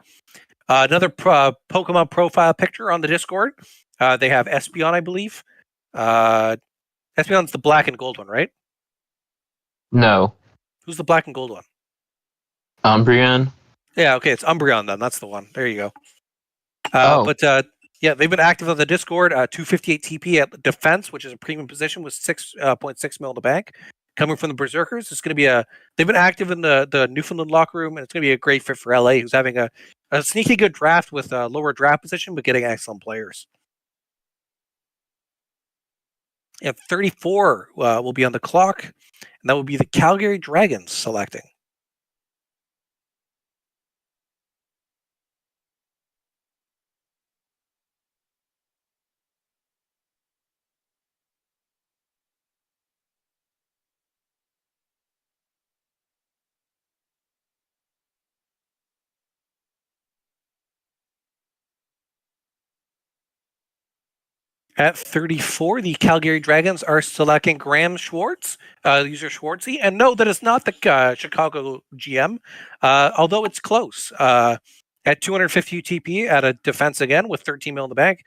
Another Pokemon profile picture on the Discord. They have Espeon, I believe. Espeon's the black and gold one, right? No. Who's the black and gold one? Umbreon. Yeah, okay, it's Umbreon then. That's the one. There you go. But they've been active on the Discord. 258 TP at defense, which is a premium position with 6.6 mil in the bank. Coming from the Berserkers, it's going to be they've been active in the Newfoundland locker room, and it's going to be a great fit for LA, who's having a sneaky good draft with a lower draft position, but getting excellent players. At 34 will be on the clock, and that will be the Calgary Dragons selecting. At 34, the Calgary Dragons are selecting Graham Schwartz, user Schwartzy. And no, that is not the Chicago GM, although it's close. At 250 TP at a defense again with 13 mil in the bank.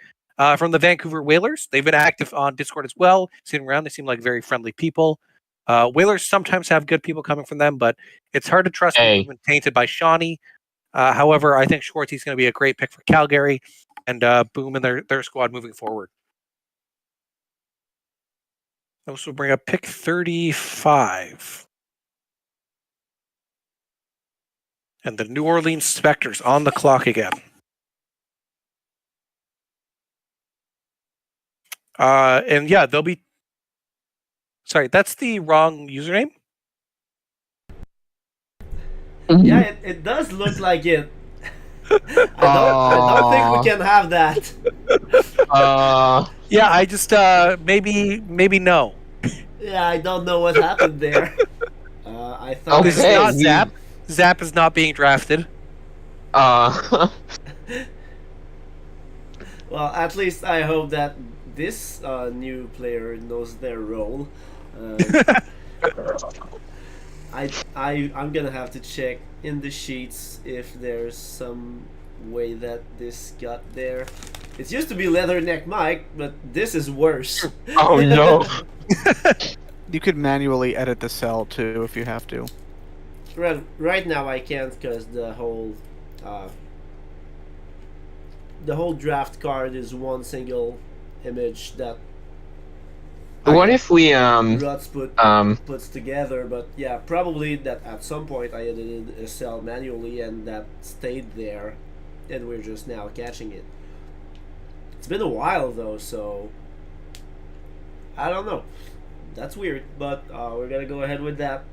From the Vancouver Whalers, they've been active on Discord as well. Sitting around, they seem like very friendly people. Whalers sometimes have good people coming from them, but it's hard to trust people who've been tainted by Shawnee. However, I think Schwartzy's going to be a great pick for Calgary and boom in their squad moving forward. This will bring up pick 35. And the New Orleans Spectres on the clock again. And yeah, they'll be... Sorry, that's the wrong username? Yeah, it does look like it. I don't think we can have that. Yeah, I just maybe no. Yeah, I don't know what happened there. I thought this is not Zap. Zap is not being drafted. Well, at least I hope that this new player knows their role. I'm gonna have to check in the sheets if there's some way that this got there. It used to be Leatherneck Mike, but this is worse. Oh no. You could manually edit the cell too if you have to. Right now I can't because the whole draft card is one single image that What if we Ruts puts together, but yeah, probably that at some point I edited a cell manually and that stayed there, and we're just now catching it. It's been a while though, so I don't know. That's weird, but we're gonna go ahead with that.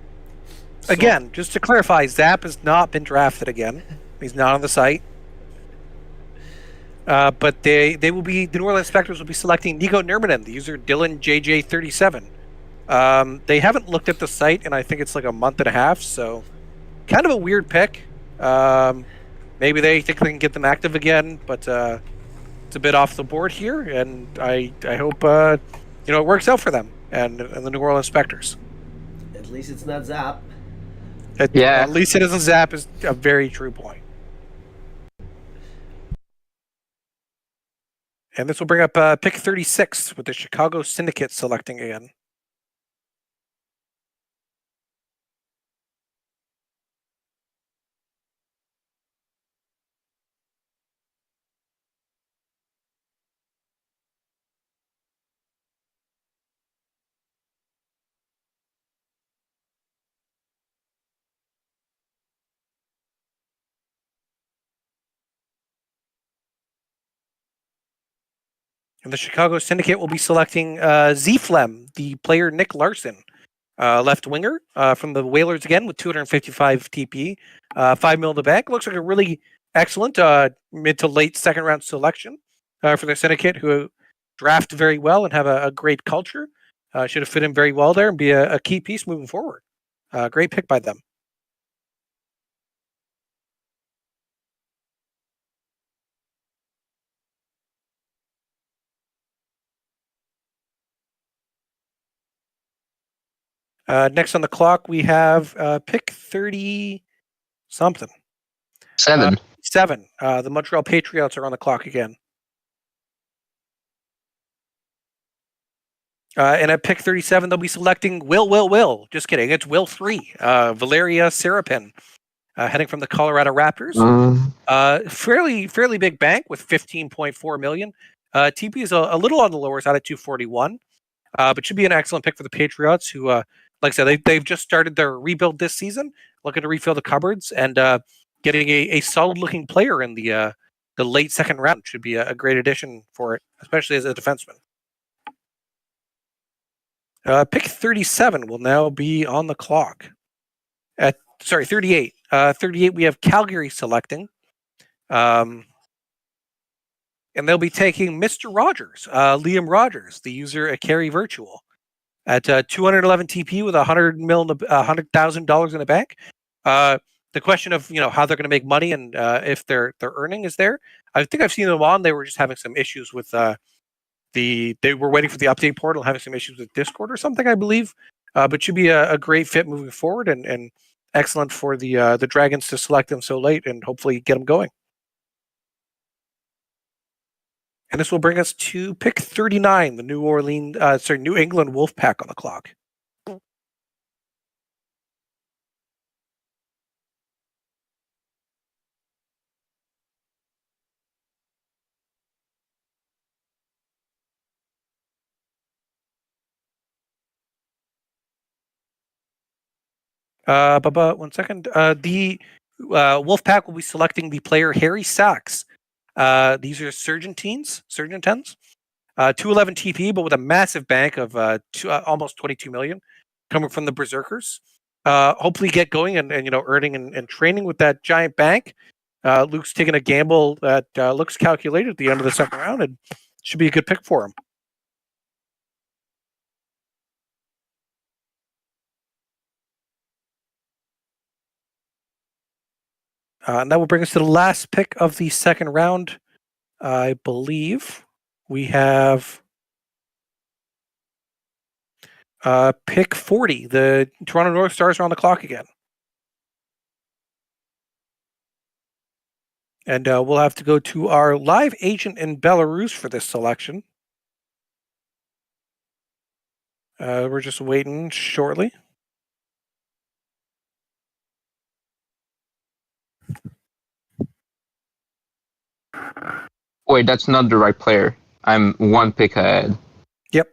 So, Again, just to clarify, Zap has not been drafted again. He's not on the site. But the New Orleans Spectres will be selecting Nico Nurminen, the user Dylan JJ37. They haven't looked at the site in I think it's like a month and a half, so kind of a weird pick. Maybe they think they can get them active again, but it's a bit off the board here, and I hope it works out for them and the New Orleans Spectres. at least it's not Zap. Yeah. At least it isn't Zap is a very true point. And this will bring up pick 36 with the Chicago Syndicate selecting again. And the Chicago Syndicate will be selecting Z-Flem, the player Nick Larson, left winger from the Whalers again with 255 TP, 5 mil in the bank. Looks like a really excellent mid to late second round selection for the Syndicate, who draft very well and have a great culture. Should have fit in very well there and be a key piece moving forward. Great pick by them. Next on the clock, we have pick 30 something. 7. 7. The Montreal Patriots are on the clock again. And at pick 37, they'll be selecting Will. Just kidding. It's Will 3. Valeria Serapin, heading from the Colorado Raptors. Fairly big bank with 15.4 million. TP is a little on the lower side at 241. But should be an excellent pick for the Patriots, who, like I said, they've just started their rebuild this season, looking to refill the cupboards, and getting a solid-looking player in the late second round should be a great addition for it, especially as a defenseman. Pick 37 will now be on the clock. 38. 38, we have Calgary selecting. And they'll be taking Mr. Rogers, Liam Rogers, the user at Carry Virtual, at 211 TP with $100,000 in the bank. The question of how they're going to make money and if their earning is there. I think I've seen them on. They were just having some issues with they were waiting for the update portal, having some issues with Discord or something, I believe. But should be a great fit moving forward and excellent for the Dragons to select them so late and hopefully get them going. And this will bring us to pick 39, the New England Wolfpack on the clock. One second. The Wolfpack will be selecting the player Harry Sachs. These are Surgeon 10s. 211 TP, but with a massive bank of almost 22 million coming from the Berserkers. Hopefully get going and earning and training with that giant bank. Luke's taking a gamble that looks calculated at the end of the second round and should be a good pick for him. And that will bring us to the last pick of the second round. I believe we have pick 40. The Toronto North Stars are on the clock again. And we'll have to go to our live agent in Belarus for this selection. We're just waiting shortly. Wait, that's not the right player. I'm one pick ahead. Yep.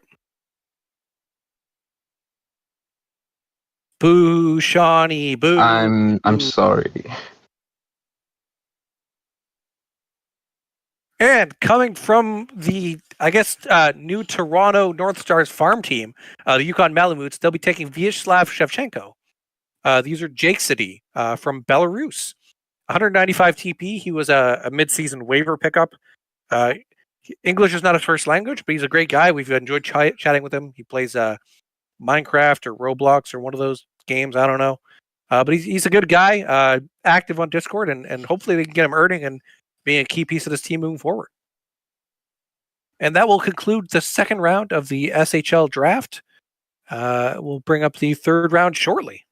Boo, Shawnee, boo. I'm sorry. And coming from the, I guess, new Toronto North Stars farm team, the Yukon Malamutes, they'll be taking Vyacheslav Shevchenko. These are Jake City from Belarus. 195 TP. He was a mid-season waiver pickup. English is not his first language, but he's a great guy. We've enjoyed chatting with him. He plays Minecraft or Roblox or one of those games. I don't know. But he's a good guy, active on Discord, and hopefully they can get him earning and being a key piece of this team moving forward. And that will conclude the second round of the SHL draft. We'll bring up the third round shortly.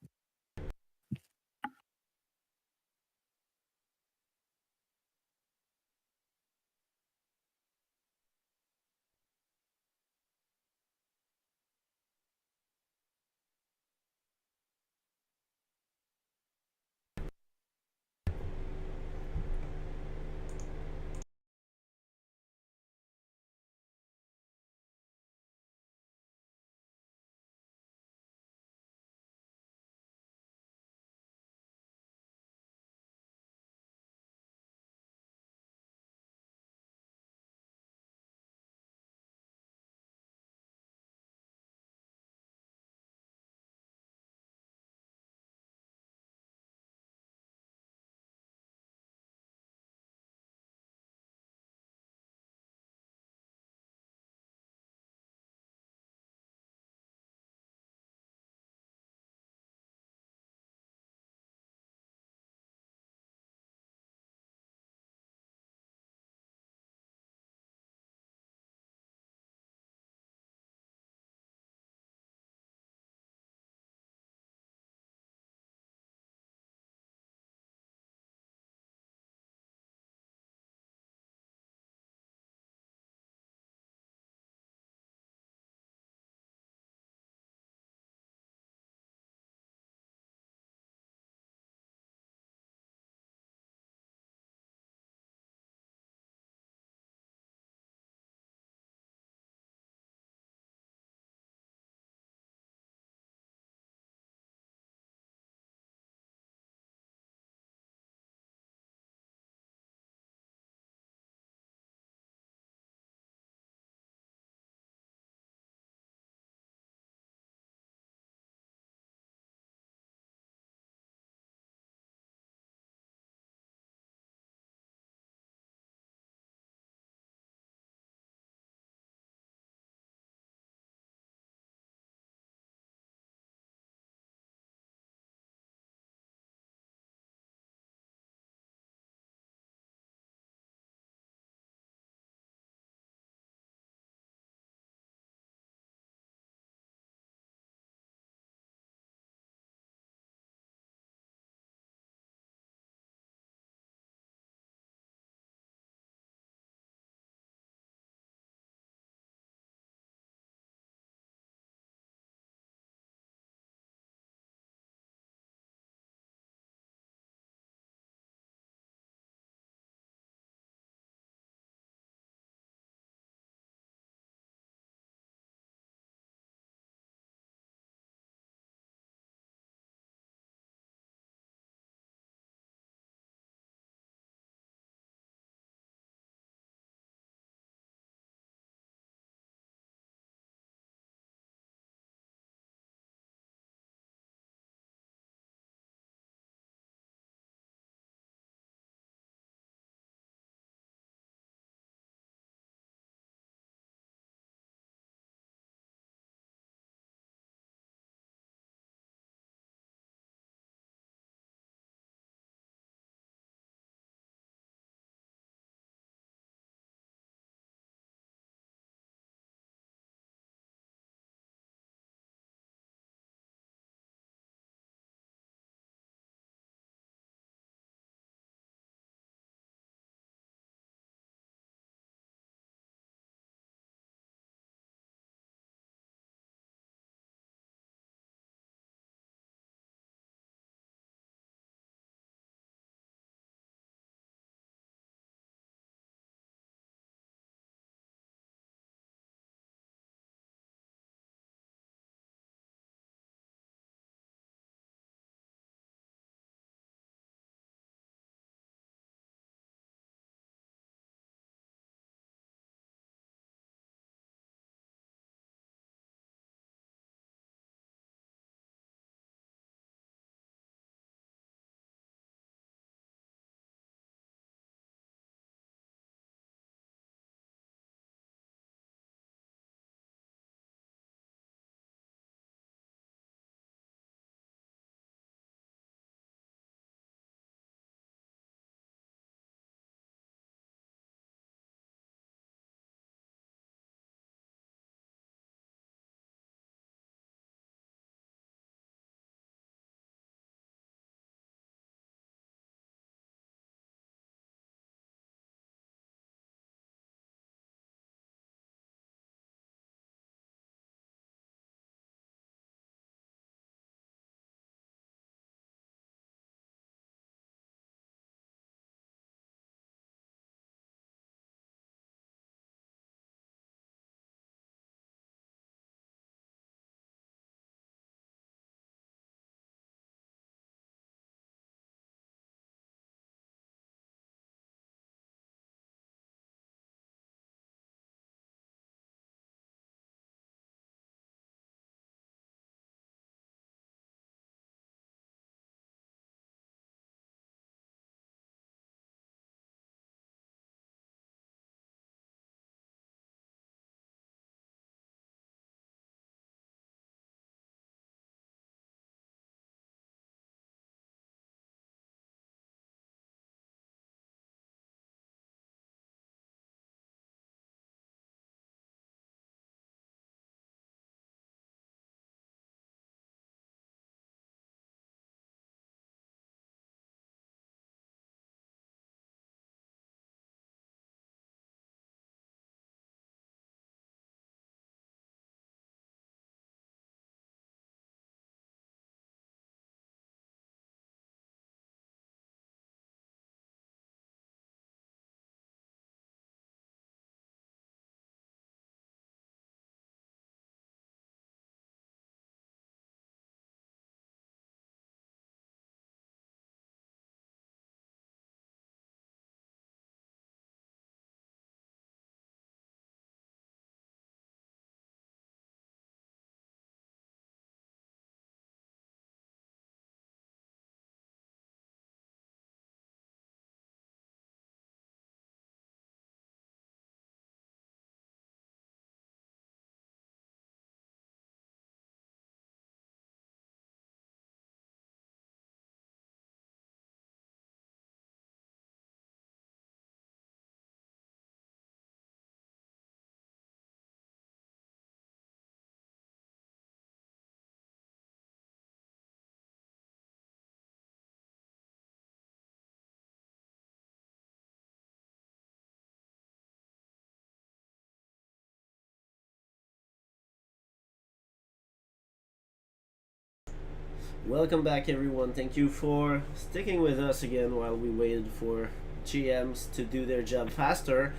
Welcome back, everyone. Thank you for sticking with us again while we waited for GMs to do their job faster.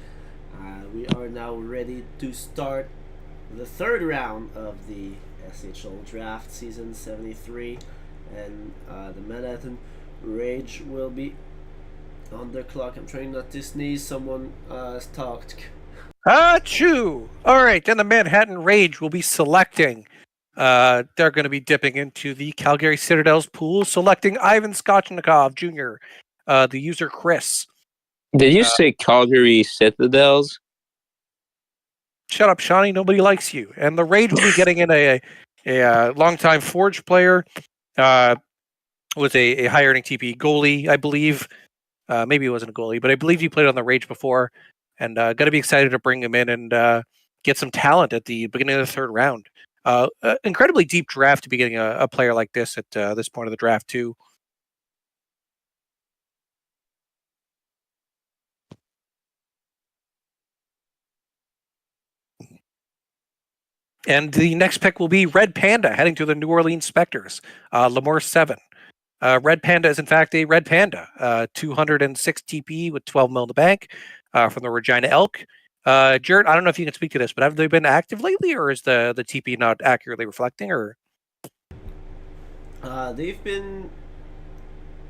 We are now ready to start the third round of the SHL Draft Season 73, and the Manhattan Rage will be on the clock. I'm trying not to sneeze. Someone talked. Achoo! All right, then the Manhattan Rage will be selecting. They're going to be dipping into the Calgary Citadel's pool, selecting Ivan Skochnikov Jr., the user Chris. Did you say Calgary Citadels? Shut up, Shawnee. Nobody likes you. And the Rage will be getting in a longtime Forge player, was a high earning TP goalie, I believe. Maybe he wasn't a goalie, but I believe he played on the Rage before. And going to be excited to bring him in and get some talent at the beginning of the third round. Incredibly deep draft to be getting a player like this at this point of the draft, too. And the next pick will be Red Panda, heading to the New Orleans Spectres, Lemore 7. Red Panda is, in fact, a Red Panda, 206 TP with 12 mil in the bank from the Regina Elk. Jared, I don't know if you can speak to this, but have they been active lately, or is the TP not accurately reflecting? Or They've been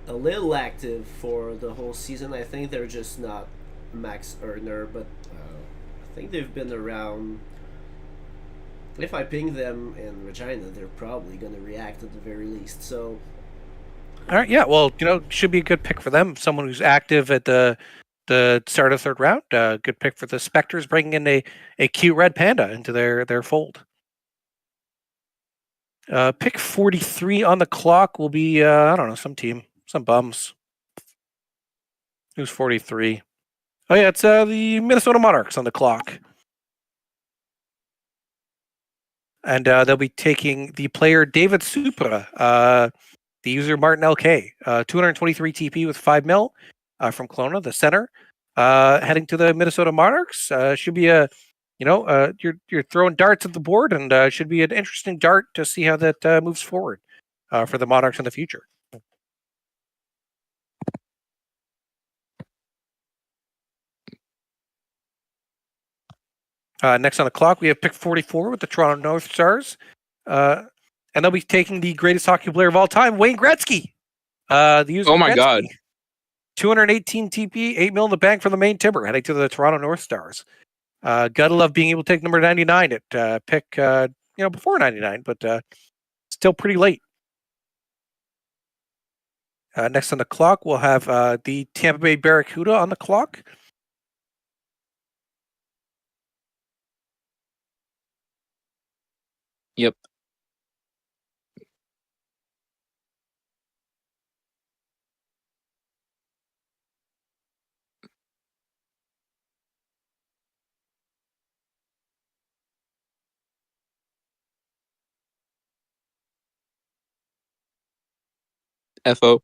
a little active for the whole season. I think they're just not max earner, but I think they've been around. If I ping them in Regina, they're probably going to react at the very least. So, all right, yeah, well, should be a good pick for them. Someone who's active at the start of the third round. Good pick for the Spectres, bringing in a cute Red Panda into their fold. Pick 43 on the clock will be I don't know, some team, some bums. Who's 43? Oh yeah, it's the Minnesota Monarchs on the clock. And they'll be taking the player David Supra, the user Martin LK, 223 TP with 5 mil from Kelowna, the center, heading to the Minnesota Monarchs. Should be you're throwing darts at the board, and should be an interesting dart to see how that moves forward for the Monarchs in the future. Next on the clock, we have pick 44 with the Toronto North Stars. And they'll be taking the greatest hockey player of all time, Wayne Gretzky. The user Oh my Gretzky, God. 218 TP, 8 mil in the bank from the main timber, heading to the Toronto North Stars. Gotta love being able to take number 99 at pick, before 99, but still pretty late. Next on the clock, we'll have the Tampa Bay Barracuda on the clock. Yep. FO.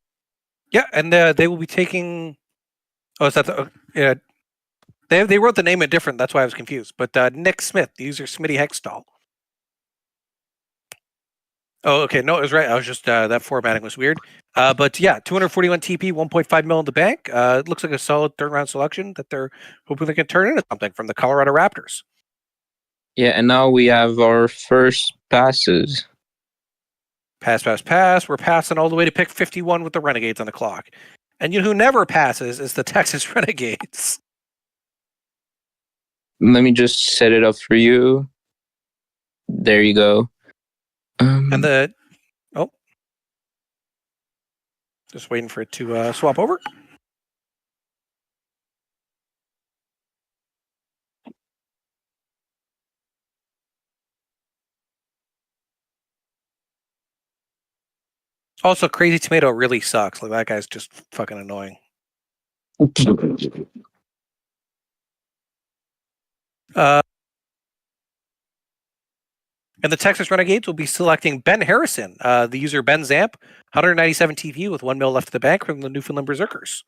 Yeah, and they will be taking. Oh, is that the? Yeah, they wrote the name in different. That's why I was confused. But Nick Smith, the user Smitty Hextall. Oh, okay. No, it was right. I was just that formatting was weird. But yeah, 241 TP, 1.5 mil in the bank. It looks like a solid third round selection that they're hoping they can turn into something from the Colorado Raptors. Yeah, and now we have our first passes. Pass. We're passing all the way to pick 51 with the Renegades on the clock. And you know who never passes is the Texas Renegades. Let me just set it up for you. There you go. And just waiting for it to swap over. Also, Crazy Tomato really sucks. Like, that guy's just fucking annoying. And the Texas Renegades will be selecting Ben Harrison, the user Ben Zamp, 197 TP with 1 mil left in the bank from the Newfoundland Berserkers.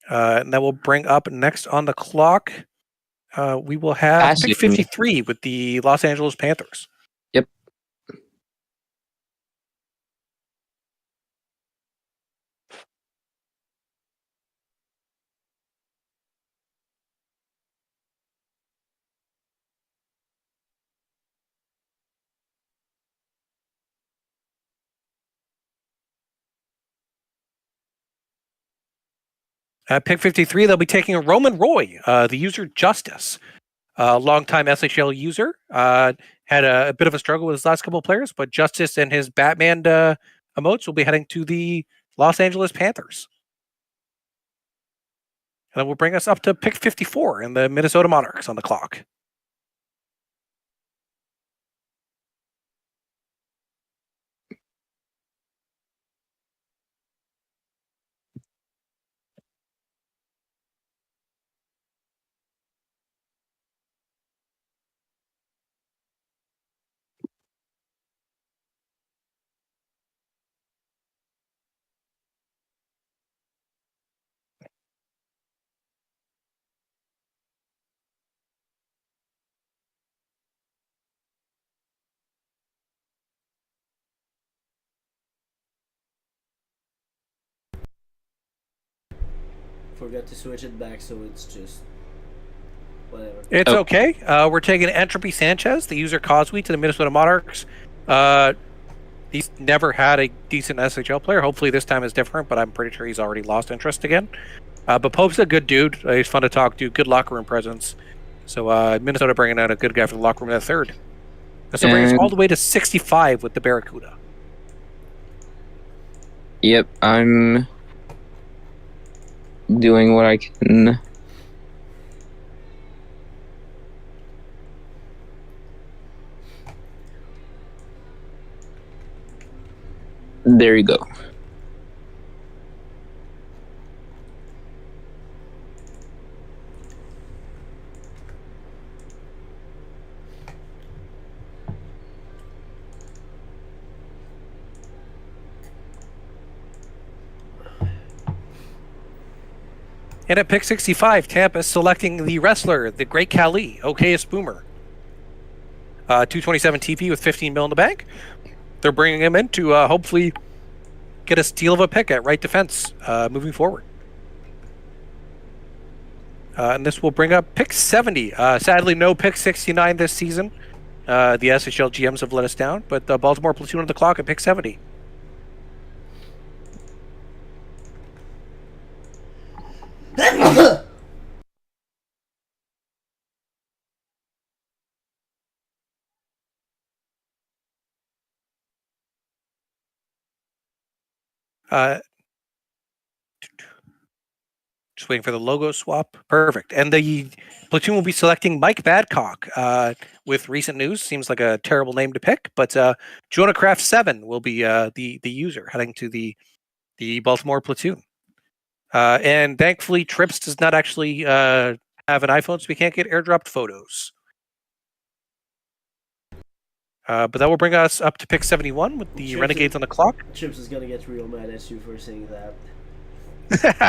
And that will bring up next on the clock We will have Passing. pick 53 with the Los Angeles Panthers. Yep. At pick 53, they'll be taking a Roman Roy, the user Justice. Longtime SHL user. Had a bit of a struggle with his last couple of players, but Justice and his Batman emotes will be heading to the Los Angeles Panthers. And that will bring us up to pick 54 and the Minnesota Monarchs on the clock. Forgot to switch it back, so it's just whatever. It's okay. We're taking Entropy Sanchez, the user Coswe, to the Minnesota Monarchs. He's never had a decent SHL player. Hopefully this time is different, but I'm pretty sure he's already lost interest again. But Pope's a good dude. He's fun to talk to. Good locker room presence. So Minnesota bringing out a good guy for the locker room in the third. So brings us all the way to 65 with the Barracuda. Yep, I'm doing what I can. There you go. And at pick 65, Tampa is selecting the wrestler, the Great Khali, Okayus Boomer. 227 TP with 15 mil in the bank. They're bringing him in to hopefully get a steal of a pick at right defense moving forward. And this will bring up pick 70. Sadly, no pick 69 this season. The SHL GMs have let us down, but the Baltimore platoon on the clock at pick 70. Just waiting for the logo swap. Perfect. And the platoon will be selecting Mike Badcock. With recent news, seems like a terrible name to pick, but Jonah Craft 7 will be the user heading to the Baltimore platoon. And thankfully, Trips does not actually have an iPhone, so we can't get airdropped photos. But that will bring us up to pick 71 with the Renegades on the clock. Chips is gonna get real mad at you for saying that.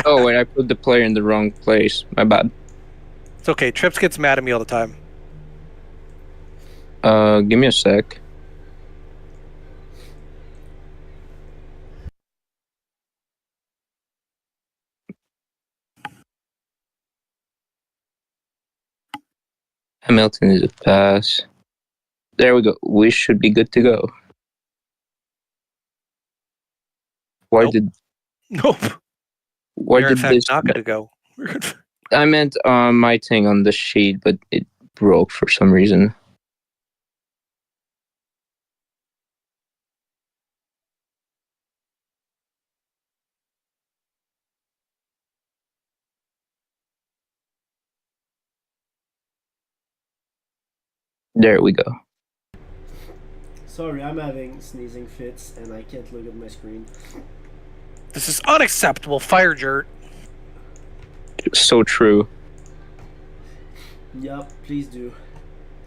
Oh, wait, I put the player in the wrong place. My bad. It's okay. Trips gets mad at me all the time. Give me a sec. Hamilton is a pass. There we go. We should be good to go. Why Nope. did Nope. why We're in did fact this? not going to go. I meant my thing on the sheet, but it broke for some reason. There we go. Sorry, I'm having sneezing fits and I can't look at my screen. This is unacceptable. Fire Jert. So true. Yup, please do.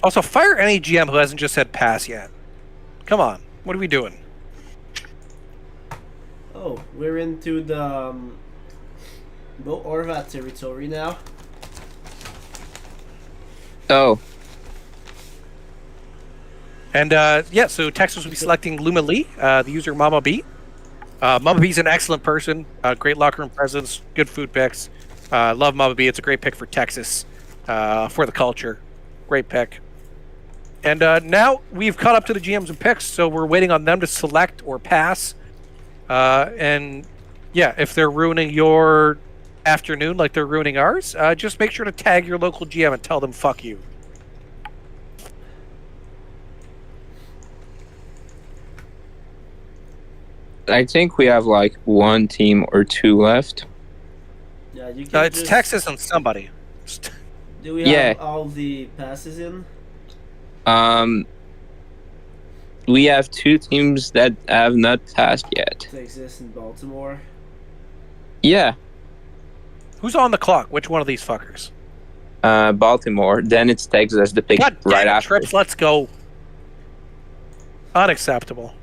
Also, fire any GM who hasn't just said pass yet. Come on. What are we doing? Oh, we're into the Bo Orvat territory now. Oh, And yeah, so Texas will be selecting Luma Lee, the user Mama B. Mama B's an excellent person, great locker room presence, good food picks. Love Mama B. It's a great pick for Texas, for the culture. Great pick. And now we've caught up to the GMs and picks, so we're waiting on them to select or pass. And yeah, if they're ruining your afternoon like they're ruining ours, just make sure to tag your local GM and tell them fuck you. I think we have like one team or two left. Yeah, you can It's Texas and somebody. Do we have Yeah. all the passes in? We have two teams that have not passed yet. Texas and Baltimore. Yeah, Who's on the clock? Which one of these fuckers? Baltimore. Then it's Texas, the pick God damn right it, after. Trips, let's go. Unacceptable.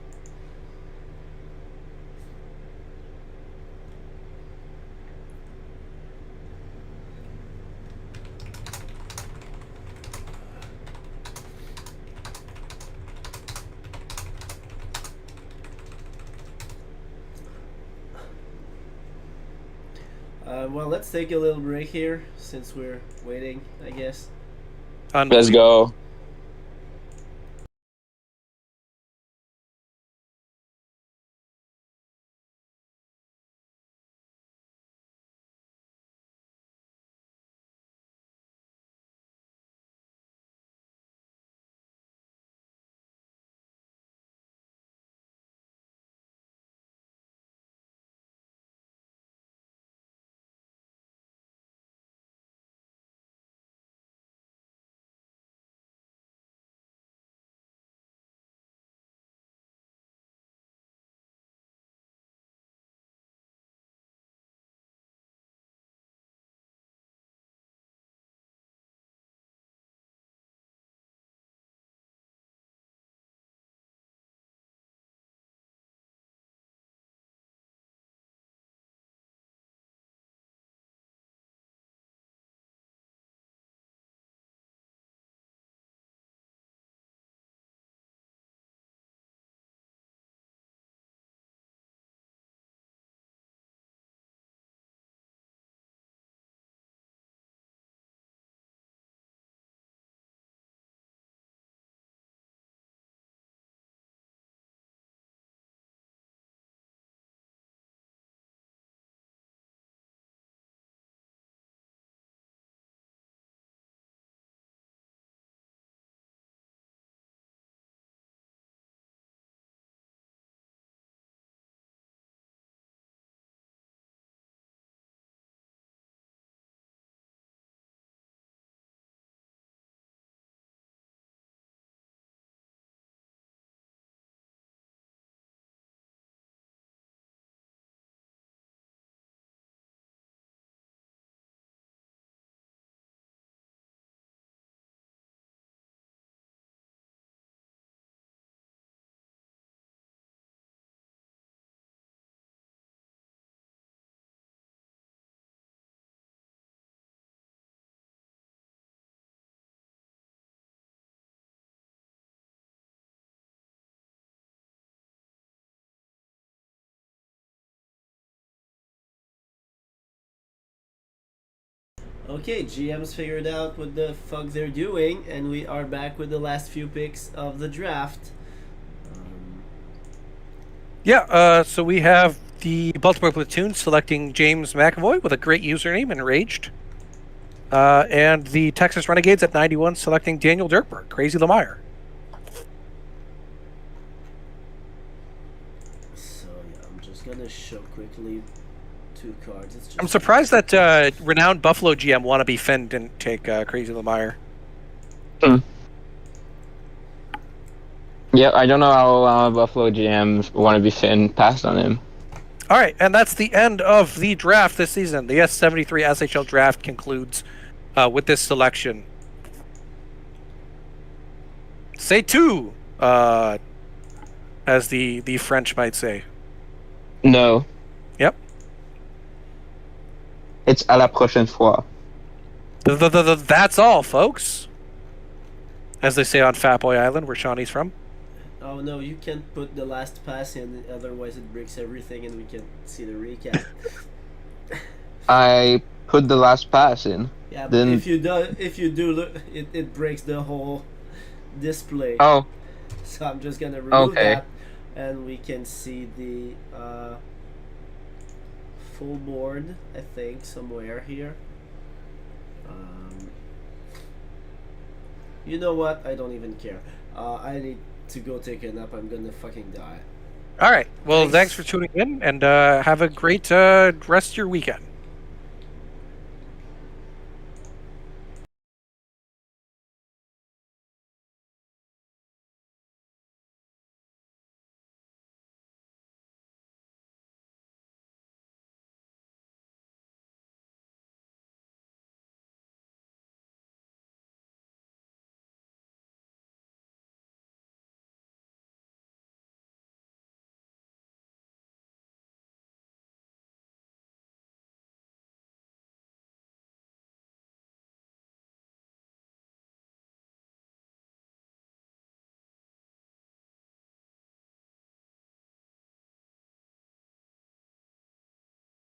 Well, let's take a little break here since we're waiting, I guess. Let's go. Okay, GM's figured out what the fuck they're doing, and we are back with the last few picks of the draft. Yeah, so we have the Baltimore Platoon selecting James McAvoy with a great username, Enraged. And the Texas Renegades at 91 selecting Daniel Dirkberg, Crazy Lemire. So yeah, I'm just gonna show quickly two cards. It's just I'm surprised that renowned Buffalo GM Wannabe Finn didn't take Crazy Lemire. Yeah, I don't know how Buffalo GM want to be Finn passed on him. All right, and that's the end of the draft this season. The S73 SHL Draft concludes with this selection. C'est tout, as the French might say. No. Yep. It's à la prochaine fois. That's all, folks. as they say on Fat Boy Island, where Shawnee's from. Oh no, you can't put the last pass in, otherwise it breaks everything and we can see the recap. I put the last pass in. Yeah, but Then- if you do, look, it breaks the whole display. Oh, So I'm just gonna remove Okay. that, and we can see the full board. I think somewhere here. You know what? I don't even care. I need to go take a nap. I'm gonna fucking die. All right. Well, Thanks. thanks for tuning in, and have a great rest of your weekend.